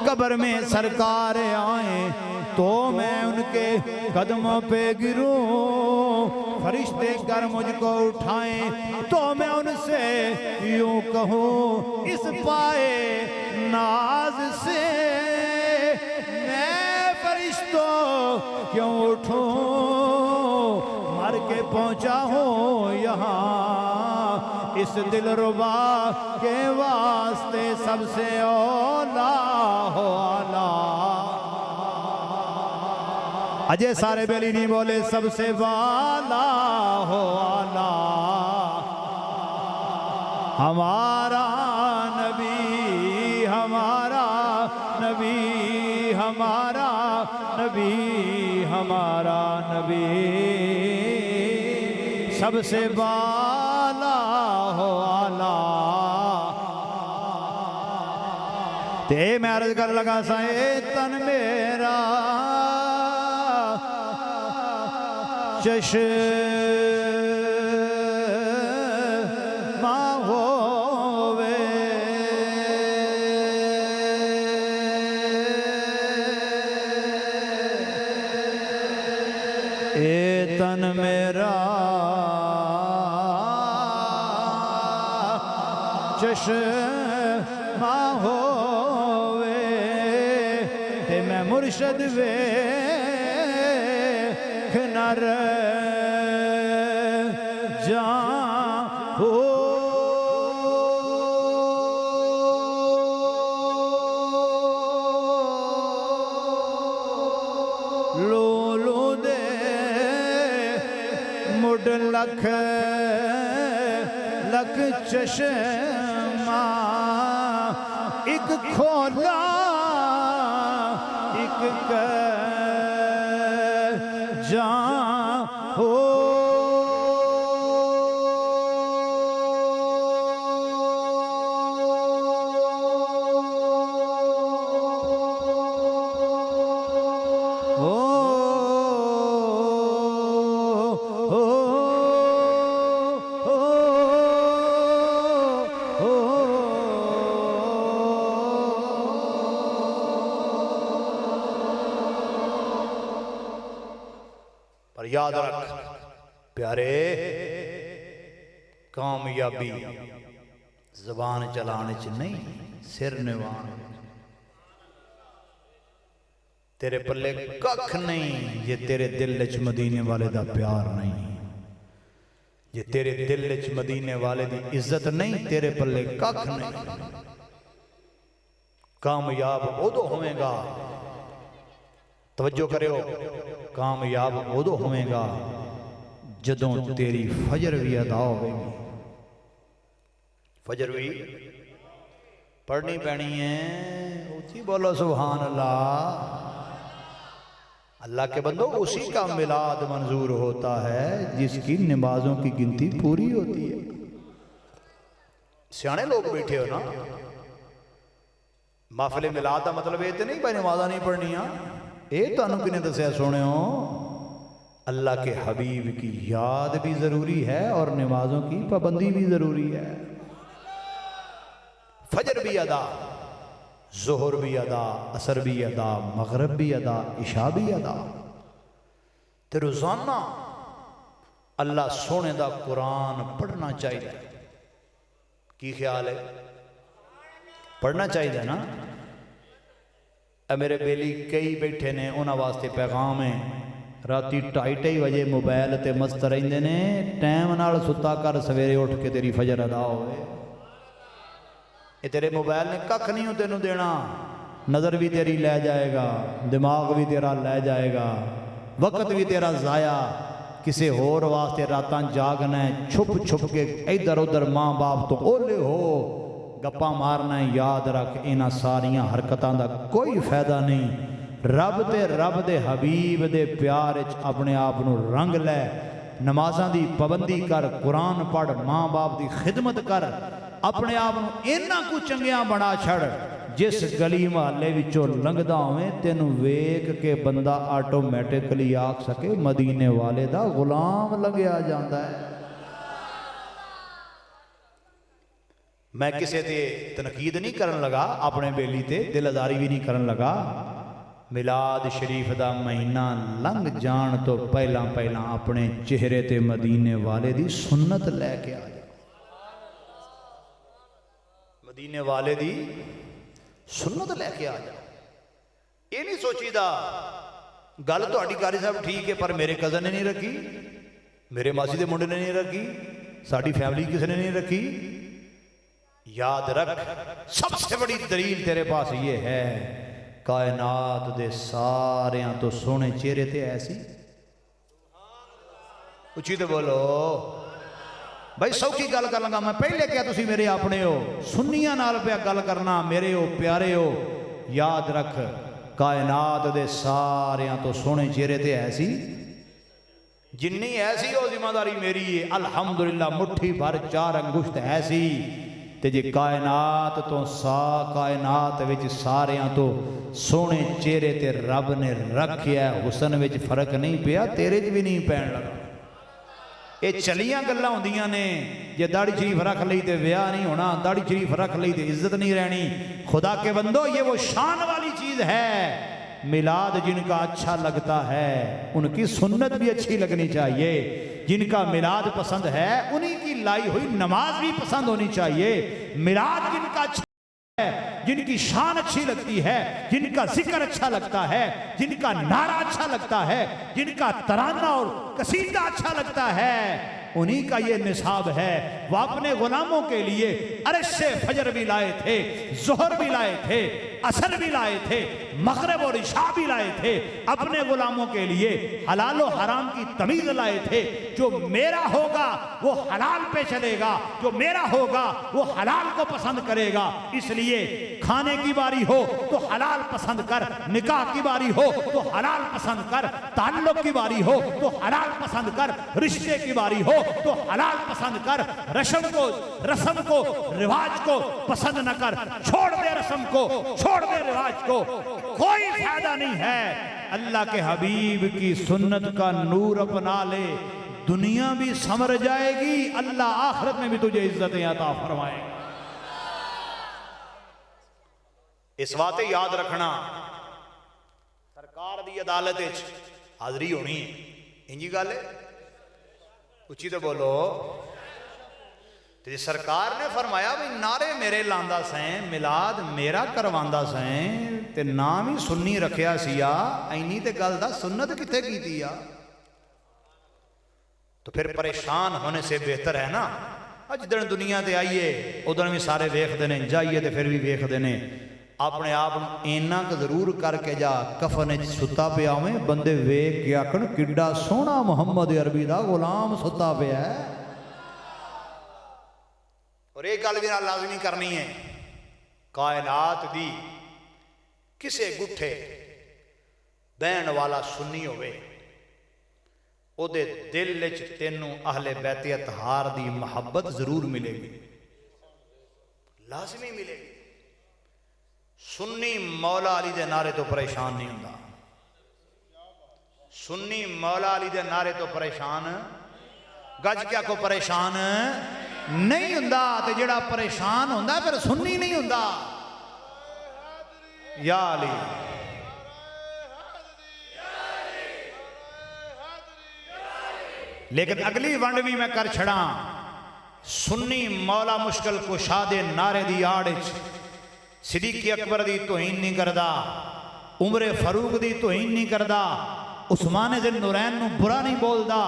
कब्र में सरकार आए तो मैं उनके कदमों पे गिरूं, फरिश्ते कर मुझको उठाएं तो मैं उनसे यूं कहूं इस पाए नाज से मैं फरिश्तों क्यों उठूं, मर के पहुंचा हूं यहाँ इस दिलरुबा के वास्ते, सबसे औला हो आला। अजय सारे बेली नहीं बोले सबसे वाला हो आला हमारा नबी, हमारा नबी, हमारा नबी, हमारा नबी, सबसे वाला हो आला। ते मैं अर्ज कर लगा साए तन मेरा चश्मा होवे, ए तन मेरा चश्मा होवे, ते मैं मुर्शद वे नर जा हो, लो लो दे मुड लख लख चश्मा, एक खोला के जा हो पर याद रख प्यारे, कामयाबी जबान चलाने च नहीं, सिर निवान। तेरे पल्ले कख नहीं जे तेरे दिल च मदीने वाले दा प्यार नहीं, जे तेरे दिल च मदीने वाले दी इज्जत नहीं, तेरे पल्ले कख नहीं। कामयाब उदो होवेगा, तवज्जो करियो, कामयाब उदो होवेगा जदों तेरी फजर भी अदा होगी। फजर भी पढ़नी पैनी है, ऊंची बोलो सुभान अल्लाह। अल्लाह के बंदो, उसी का मिलाद मंजूर होता है जिसकी नमाजों की गिनती पूरी होती है। सियाने लोग बैठे हो ना, महफिल मिलाद का मतलब ये तो नहीं भाई नमाजा नहीं पढ़निया। ये तुहानू किने दसिया सुनियो, अल्लाह के हबीब की याद भी जरूरी है और नमाजों की पाबंदी भी जरूरी है। फजर भी अदा, जोहर भी अदा, असर भी अदा, मगरब भी अदा, इशा भी अदा। ते रोजाना अल्लाह सोने दा कुरान पढ़ना चाहिए। की ख्याल है? पढ़ना चाहिए ना। मेरे बेली कई बैठे ने, उन्होंने वास्ते पैगाम है, राती 2:30 बजे मोबाइल ते मस्त रहंदे ने। टाइम नाल सुता कर, सवेरे उठ के तेरी फजर अदा होवे। ये तेरे मोबाइल ने कख नहीं तेनू देना। नज़र भी तेरी लै जाएगा, दिमाग भी तेरा लै जाएगा, वक्त भी तेरा ज़ाया। किसी होर वास्ते रातां जागना है, छुप छुप के इधर उधर माँ बाप तो ओले हो गप्पा मारना है। याद रख, इन्हां सारियां हरकतां दा कोई फायदा नहीं। रब ते रब दे हबीब दे प्यार च अपने आप नू रंग लै। नमाज़ां दी पाबंदी कर, कुरान पढ़, माँ बाप की खिदमत कर, अपने आप नू इन्ना कुछ चंगिया बना छड़। जिस गली महल्ले विचों लंघदा होवे, तेनू वेख के बंदा आटोमैटिकली आख सके मदीने वाले दा गुलाम लंघिया जांदा है। मैं किसी ते तनकीद नहीं करन लगा, अपने बेली ते दिलदारी भी नहीं करन लगा। मिलाद शरीफ दा महीना लंघ जान तो पहला पहला अपने चेहरे ते मदीने वाले दी सुन्नत लैके आ जा। मदीने वाले दी सुन्नत लैके आ जा। ये नहीं सोचीदा गल तुहाडी कारी साहब ठीक है, पर मेरे कज़न ने नहीं रखी, मेरे मासी दे मुंडे ने नहीं रखी, साडी फैमिली किसी ने नहीं रखी। याद रख, सबसे बड़ी दलील तेरे पास ये है, कायनात दे सारियां तो सोने चेहरे ते ऐसी। उची तो बोलो भाई, सौखी गल कर लगा मैं। पहले क्या तुसी मेरे अपने हो, सुन्नियां नाल पे गल करना, मेरे हो, प्यारे हो। याद रख, कायनात दे सारियां तो सोने चेहरे ते ऐसी। जिन्नी ऐसी हो जिम्मेदारी मेरी है। अल्हम्दुलिल्लाह मुट्ठी भर 4 अंगुश्त ऐसी। ते जे कायनात तो कायनात विच सारियां तो सोने चेहरे ते रब ने रखिया, हुसन विच फर्क नहीं पिया, तेरे च भी नहीं पैन लगा। ये चलियां गल्लां होंदियां ने। जे दाढ़ी शरीफ रख ली तो ब्याह नहीं होना, दाढ़ी शरीफ रख ली तो इज्जत नहीं रहनी। खुदा के बंदो, ये वो शान वाली चीज है। मिलाद जिनका अच्छा लगता है, उनकी सुन्नत भी अच्छी लगनी चाहिए। जिनका मिलाद पसंद है, उन्हीं की लाई हुई नमाज भी पसंद होनी चाहिए। मिलाद जिनका अच्छा है, जिनकी शान अच्छी लगती है, जिनका जिक्र अच्छा लगता है, जिनका नारा अच्छा लगता है, जिनका तराना और कसीदा अच्छा लगता है, उन्हीं का ये निसाब है। वो अपने गुलामों के लिए अर्श से फजर भी लाए थे, जोहर भी लाए थे, असर भी लाए थे, मगरिब और इशा भी लाए थे। अपने गुलामों के लिए हलाल और हराम की तमीज लाए थे। जो मेरा होगा वो हलाल पे चलेगा, जो मेरा होगा वो हलाल को पसंद करेगा। इसलिए खाने की बारी हो तो हलाल पसंद कर, निकाह की बारी हो तो हलाल पसंद कर, ताल्लुक की बारी हो तो हलाल पसंद कर, रिश्ते की बारी हो तो हलाल पसंद कर। रस्म को रिवाज को पसंद न कर, छोड़ दे रस्म को, छोड़ दे रिवाज को, कोई फायदा नहीं है। अल्लाह के हबीब की सुन्नत का नूर अपना ले, दुनिया भी संवर जाएगी, अल्लाह आखिरत में भी तुझे इज्जतें अता फरमाएगा। इस बात याद रखना, सरकार दी अदालत हाजरी होनी है, इंजी गल है, उची तो बोलो। तो सरकार ने फरमाया भी नारे मेरे लांदा सैं, मिलाद मेरा करवांदा सैं, ते नाम ही सुन्नी रखिया सिया, इन्नी ते गल दा सुन्नत किथे कीती आ। तो फिर परेशान होने से बेहतर है ना, जिदन दुनिया ते आइए उदन भी सारे वेखते हैं, जाइए तो फिर भी वेखते हैं। अपने आप इन्ना क जरूर करके जा, कफन सुता पिया में बंदे वेख के आखन किड्डा सोहना मुहम्मद अरबी दा गुलाम सुता पिया है। और एक गल भी लाजमी करनी है, कायनात दी किसे गुठे बहन वाला सुन्नी होवे, ओदे दिल विच तेनू अहले बैत अतहार दी मुहब्बत जरूर मिलेगी, लाजमी मिलेगी। सुन्नी मौला अली दे नारे तो परेशान नहीं हुंदा, सुन्नी मौला अली दे नारे तो परेशान, गज क्या को परेशान नहीं हुंदा। ते जेड़ा परेशान हुंदा फिर सुन्नी नहीं हुंदा। या अली लेकिन अगली वंड भी मैं कर छड़ा, सुन्नी मौला मुश्किल कुशा दे नारे दी आड़ सिद्दीक़ अकबर दी तोहीन नहीं करदा, उमरे फारूक दी तोहीन नहीं करदा, उस्मान ज़ुल नूरैन नूं बुरा नहीं बोलदा,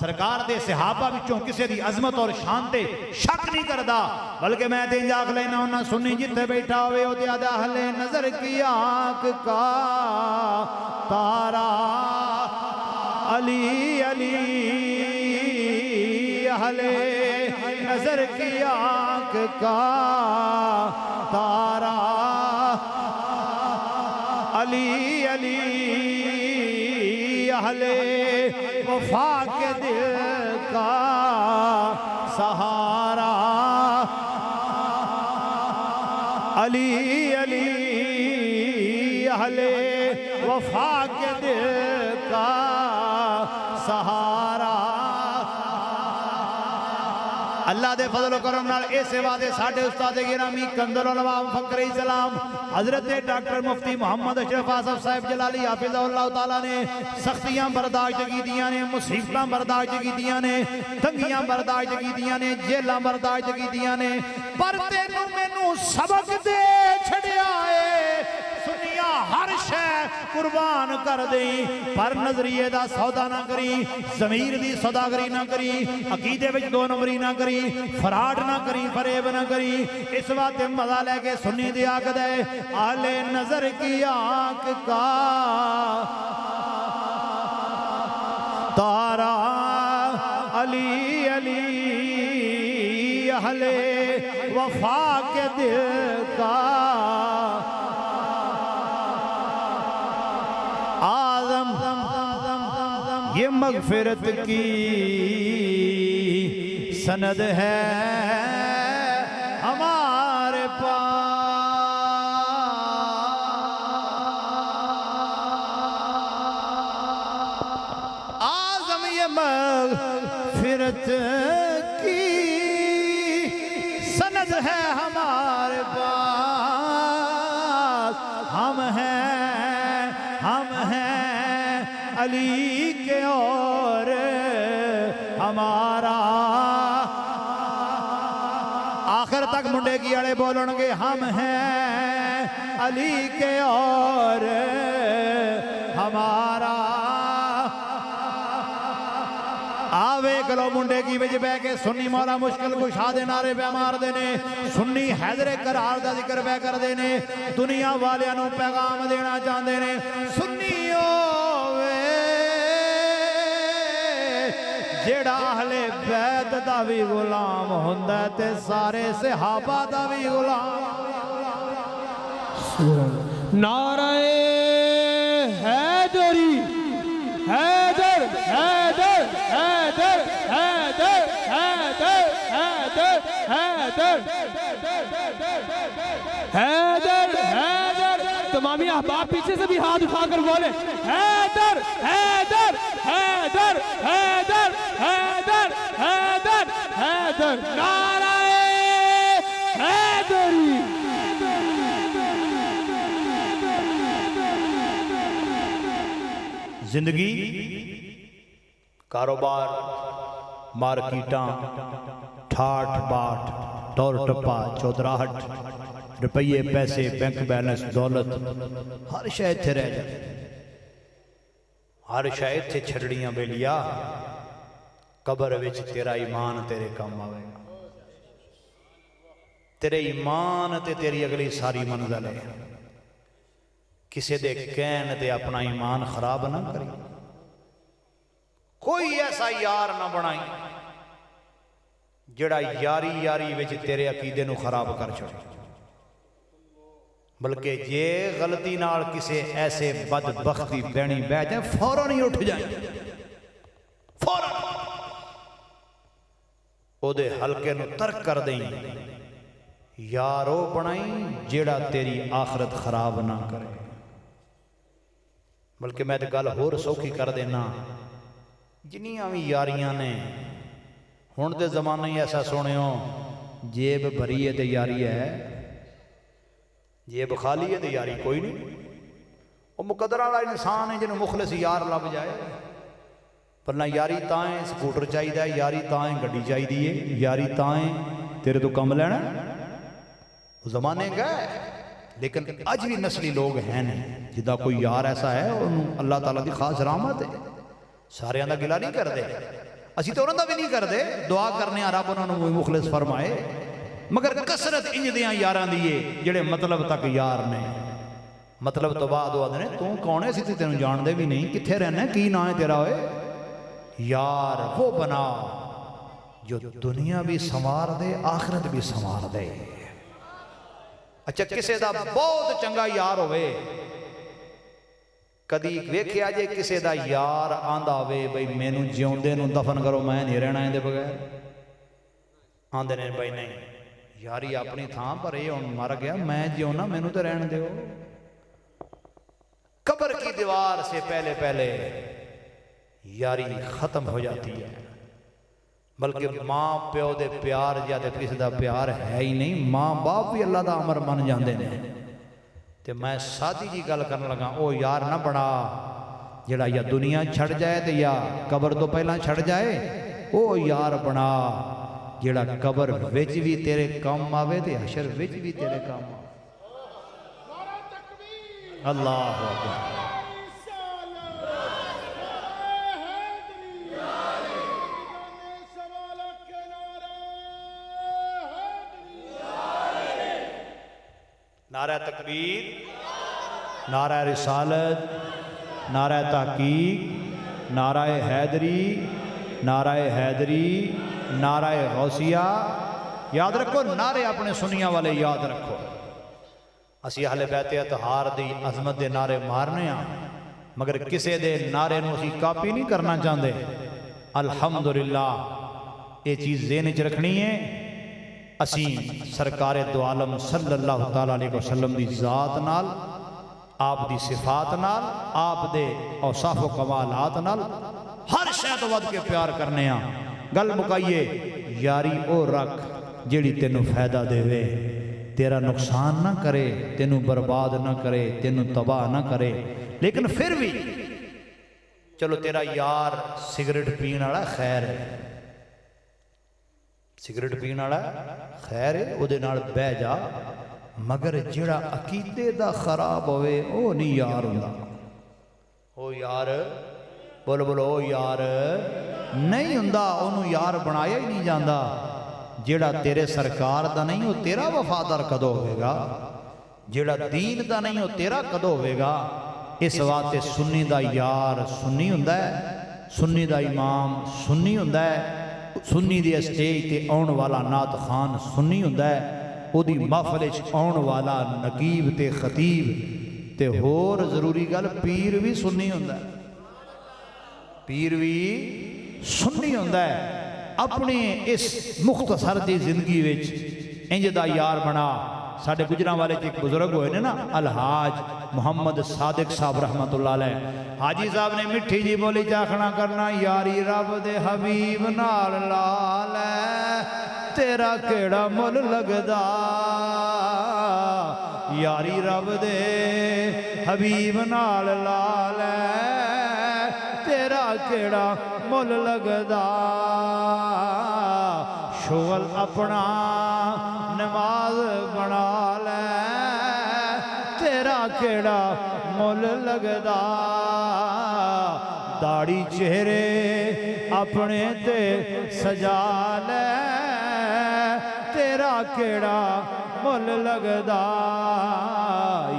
सरकार दे सहाबा विचों किसी दी अजमत और शान ते शक नहीं करदा। बल्कि मैं ते जाग लेना उन्ना सुन्नी जिथे बैठा होवे ओदे अहले नजर की आंख का तारा अली अली, अहले नजर की आंख का तारा अली अली, अहले वफा के दिल का सहारा अली अली, अहले वफा के दिल का सहारा। अल्लाह दे फजल करम नाल इस वादे साडे उस्ताद गिरामी कंदल उलमा फखरे इस्लाम हजरत डॉक्टर मुफ्ती मोहम्मद अशरफ आसफ साहिब जलाली हाफिज़हुल्लाह तआला ने सख्तियां बर्दाश्त कीतियां ने, मुसीबतां बर्दाश्त कीतियां ने, तंगियां बर्दाश्त कीतियां ने, जेलां बर्दाश्त कीतियां ने, पर तेनू मैनू सबक दे छड़िया है। सुनिया हर शय कुर्बान कर दई, पर नजरिए दा सौदा ना करी, ज़मीर दी सौदागरी ना करी, अकीदे विच दो नंबरी ना करी, फराड ना करी, फरेब ना करी। इस वास्ते मजा लेके सुन्नी दी आख दे आले नजर की आंख का तारा अली अली, अहले वफा के दिल का आज़म, ये मगफिरत की सनद है हमारे पास। आज़म ये मगफिरत की सनद है हमारे पास। हम हैं अली के और हमारा आखिर तक मुंडे की अड़े बोलणगे, हम हैं अली के और हमारा। वेख लो मुंडे की विच बह के सुन्नी मौला मुश्किल कुशा दे नारे पे मारदे ने, सुन्नी हैदरे करार दा जिक्र पे करदे ने, दुनिया वालियां नूं पैगाम देना चाहते ने, सुन्नी जेड़ा अहले बैत दा भी गुलाम हुंदा ते सारे सहाबा दा भी गुलाम। नाराए हैदरी, हैदर हैदर हैदर हैदर हैदर हैदर हैदर हैदर हैदर। तमामी अहबाब पीछे से भी हाथ उठाकर बोले हैदर हैदर हैदर हैदर हैदर हैदर हैदर। नाराए हैदरी। जिंदगी कारोबार मार्केटां ठाठ बाट टौर टप्पा चौधराहट रुपये पैसे बैंक बैलेंस दौलत हर शय इत्थे रह जाए, हर शय इत्थे छड़ड़ियां बेलिया। कबर विच तेरा ईमान तेरे काम आवेगा, तेरे ईमान ते तेरी अगली सारी मंजिल है। किसी दे कहन ते अपना ईमान खराब ना करी, कोई ऐसा यार ना बनाई जेड़ा यारी यारी विच तेरे अकीदे नू खराब कर छड़े। बल्कि जे गलती नाल किसी ऐसे बदबख्ती बहनी बह जाए फौरन ही उठ जाए, फौरन ओदे हलके नू तर्क कर दें। यारो बनाई जेड़ा तेरी आखरत खराब ना करे। बल्कि मैं तो गल होर सौखी कर देना, जिन्नियां भी यारियां ने हुण दे जमाने ही ऐसा सुनियो, जेब भरी है तो यारी है, जेब खाली है तो यारी कोई नहीं। वो मुकदर वाला इंसान है जिन्होंने मुखलिस यार लभ जाए। पहला यारी ताएं स्कूटर चाहिए, यारी ताएं गड्डी चाहिए है, यारी ताएं तेरे तो कम लेना। जमाने गए, लेकिन अज भी नस्ली लोग हैं जिदा कोई यार ऐसा है अल्लाह ताला की खास रहमत है। सारियां दा गिला नहीं करते, असी तो उन्होंने भी नहीं करते, दुआ करने रब उन्होंने मुखलिस फरमाए। मगर कसरत इंज दियां यारां दी है जेड़े मतलब तक यार ने, मतलब तो बाद आदे ने तू कौन है, असीं तेनों जानते भी नहीं, कित्थे रहना, की नाम है तेरा। होए यार वो बना जो दुनिया भी संवार दे आखिरत भी संवार दे। अच्छा किसी का बहुत चंगा यार होवे, कदी वेख्या जे किसी का यार आंदा वे बई मैनू जिउंदे नूं दफन करो, मैं नहीं रहना इहदे बगैर। आंदे ने बई नहीं यारी अपनी थां पर ये हुण मर गया, मैं जिउना मैनू तो रहन दो। कब्र की दीवार से पहले पहले यारी खत्म हो जाती है। बल्कि मां प्यो दे प्यार या किसी का प्यार है ही नहीं, मां बाप भी अल्लाह का अमर मन जाते हैं। तो मैं सादी जी गल करन लगा, ओ यार ना बना जेड़ा या दुनिया छड़ जाए तो या कबर तो पहला छड़ जाए। ओ यार बना जेड़ा कबर विच भी तेरे काम आवे ते हशर विच भी तेरे काम आवे। अल्लाह अकबर। नारा तकबीर, नारा रिसालत, नारा तहकीक, नारा हैदरी, नारा हैदरी, नारा गौसिया। याद रखो नारे अपने सुनिया वाले याद रखो। असी अहले बैत अतहार दी अजमत दे नारे मारने आ, मगर किसी दे नारे नूं असी कापी नहीं करना चाहते। अल्हम्दुलिल्लाह ये चीज़ ज़हन च रखनी है। असी सरकार दो आलम सल्लल्लाहु तआला अलैहि वसल्लम दी ज़ात नाल, आप दी सिफात नाल, आप दे औसाफ व कमालात नाल हर शय तो वध के प्यार करने आ। गल मुकाइए, यारी ओ रख जिहड़ी तेनू फायदा देवे, तेरा नुकसान ना करे, तेनू बर्बाद ना करे, तेनू तबाह ना करे। लेकिन फिर भी चलो तेरा यार सिगरेट पीण वाला खैर है, सिगरेट पीण वाला खैर है, उहदे नाल बह जा, मगर जिहड़ा अकीदे दा खराब होवे ओ नहीं यार हुंदा। ओ यार बोलो बोलो ओ यार नहीं हुंदा, ओनू यार बनाया ही नहीं जाता। जेड़ा तेरे सरकार दा नहीं वो तेरा वफादार कदों होगा, जेड़ा दीन दा नहीं वो तेरा कदों होगा। इस वास्ते सुन्नी दा यार सुन्नी हुंदा है, सुन्नी दा इमाम सुन्नी हुंदा है, सुन्नी दी स्टेज ते आउण वाला नात खान सुन्नी हुंदा है, ओदी महफिल च आउण वाला नकीब ते खतीब ते होर जरूरी गल पीर भी सुन्नी हुंदा है, पीर भी सुन्नी हुंदा है। अपनी इस मुख्तसर दी जिंदगी विच इंज दा यार बना। साडे गुजरांवाले च एक बुजुर्ग होए ने ना अलहाज मुहम्मद सादिक साहब रहमतुल्लाह अलैह, हाजी साहब ने मिठी जी बोली चाखना करना, यारी रब दे हबीब नाल ला लै तेरा केड़ा मुल लगदा, यारी रब दे हबीब नाल ला लै तेरा केड़ा मुल लगदा। शुगल अपना नमाज बना लै तेरा केड़ा मुल लगदा, दाढ़ी चेहरे अपने ते सजा लै तेरा केड़ा मुल लगदा,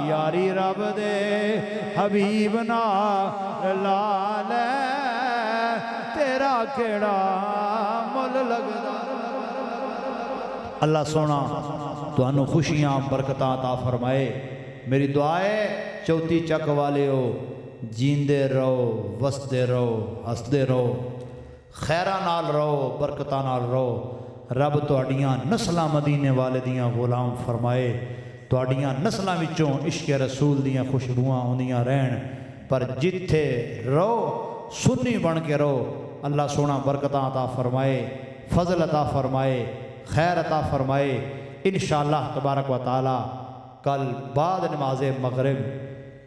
यारी रब दे हबीब नाल ला लै तेरा केड़ा मुल लगदा। अल्लाह सोना तुहानू खुशियां बरकतां अता फरमाए। मेरी दुआ है चौथी चक वाले हो जींदे रहो, वसदे रहो, हसदे रहो, खैरा नाल रहो, बरकतां नाल रहो। रब तुहाड़ियां नस्लां मदीने वाले दियां गुलाम फरमाए, तुहाड़ियां नस्लां विचों इश्क रसूल दियां खुशबुआं आउंदियां रहन। पर जिथे रहो सुन्नी बन के रहो। अल्लाह सोना बरकतां अता फरमाए, फजल अता फरमाए, खैर अता फरमाए। इंशाअल्लाह तबारक व तआला कल बाद नमाज़े मगरिब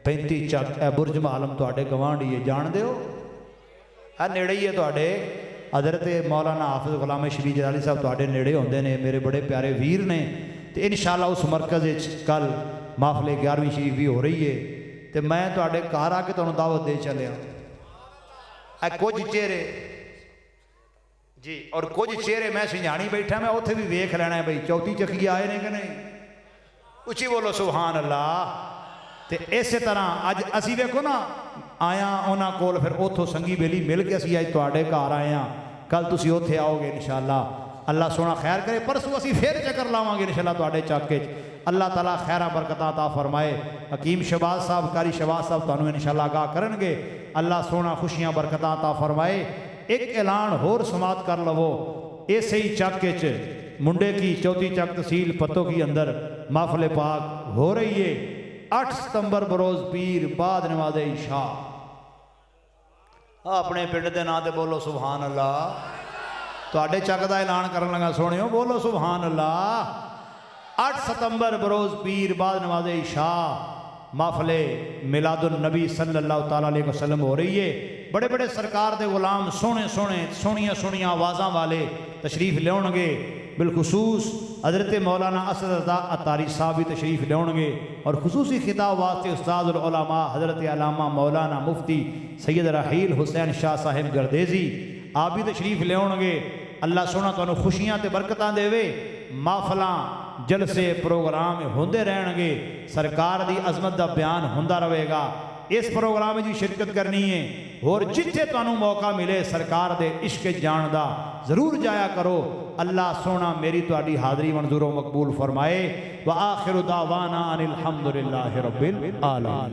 35 चक ए बुरज मालम तुहाडे गवांढी है, जान दो है नेड़े ही है तुहाडे। हज़रत मौलाना हाफिज़ गुलाम शबीर जलाली साहब तुहाडे नेड़े होंदे ने, मेरे बड़े प्यारे वीर ने। तो इंशाअल्लाह उस मरकज़ कल महफिल 11वीं शरीफ भी हो रही है, तो मैं तुहाडे घर आके तुहानू दावत दे चलिया। कुछ चेहरे जी और कुछ चेहरे मैं सिंझाणी बैठा, मैं उत्थे भी वेख लेना है भाई चौथी चक्की आए ने कि नहीं। उची बोलो सुभान अल्लाह। तो इस तरह अज असी देखो ना आया उन्होंने कोल, फिर उतों संगी बेली मिल के असी अज तुहाडे घर आए हैं, कल तुसी उत्थे आओगे इंशाअल्लाह। अल्लाह सोना खैर करे, परसों असी फिर चक्कर लावांगे इंशाअल्लाह तुहाडे चाके च। अल्लाह ताला खैरा बरकतां अता फरमाए। हकीम शहबाज साहब कारी शहबाज साहब तुहानू इंशाअल्लाह आगाह करनगे। अल्लाह सोना खुशियां बरकतां अता फरमाए। एक ऐलान होर समात कर लवो, इसे ही चाके च मुंडे की चौथी चक तहसील पत्तों की अंदर महफिल पाक हो रही है 8 सितंबर बरोज पीर बाद नमाज़े इशा। अपने पिंड के नाम से बोलो सुभान अल्लाह। तुहाडे चक का ऐलान करन लगा सोनियो, बोलो सुभान अल्लाह। 8 सितंबर बरोज पीर बाद नमाज़े इशा महफिले मिलादुन नबी सल्लल्लाहु ताला अलैहि वसल्लम हो रही है। बड़े बड़े सरकार के गुलाम सोने सोने सोनिया सोनिया आवाज़ों वाले तशरीफ लियाउणगे। बिलखसूस हज़रत मौलाना असद रज़ा अतारी साहब भी तशरीफ लियाउणगे और खुसूसी खिताब वास्ते उस्ताद उलमा हज़रत अल्लामा मौलाना मुफ्ती सैयद राहील हुसैन शाह साहिब गर्देजी आप भी तशरीफ लियाउणगे। अल्लाह सोना तुहानू खुशियां ते बरकतां देवे। महफिलां जलसे प्रोग्राम होंदे रहणगे, सरकार की अजमत का बयान होंदा रहेगा। इस प्रोग्राम में शिरकत करनी है और जिथे तुहानू मौका मिले सरकार दे इश्क जान दा जरूर जाया करो। अल्लाह सोना मेरी तुहाडी हाज़री मंजूर मकबूल फरमाए। व आखिरु दावाना अनिल हम्दुलिल्लाहि रब्बिल आलमीन।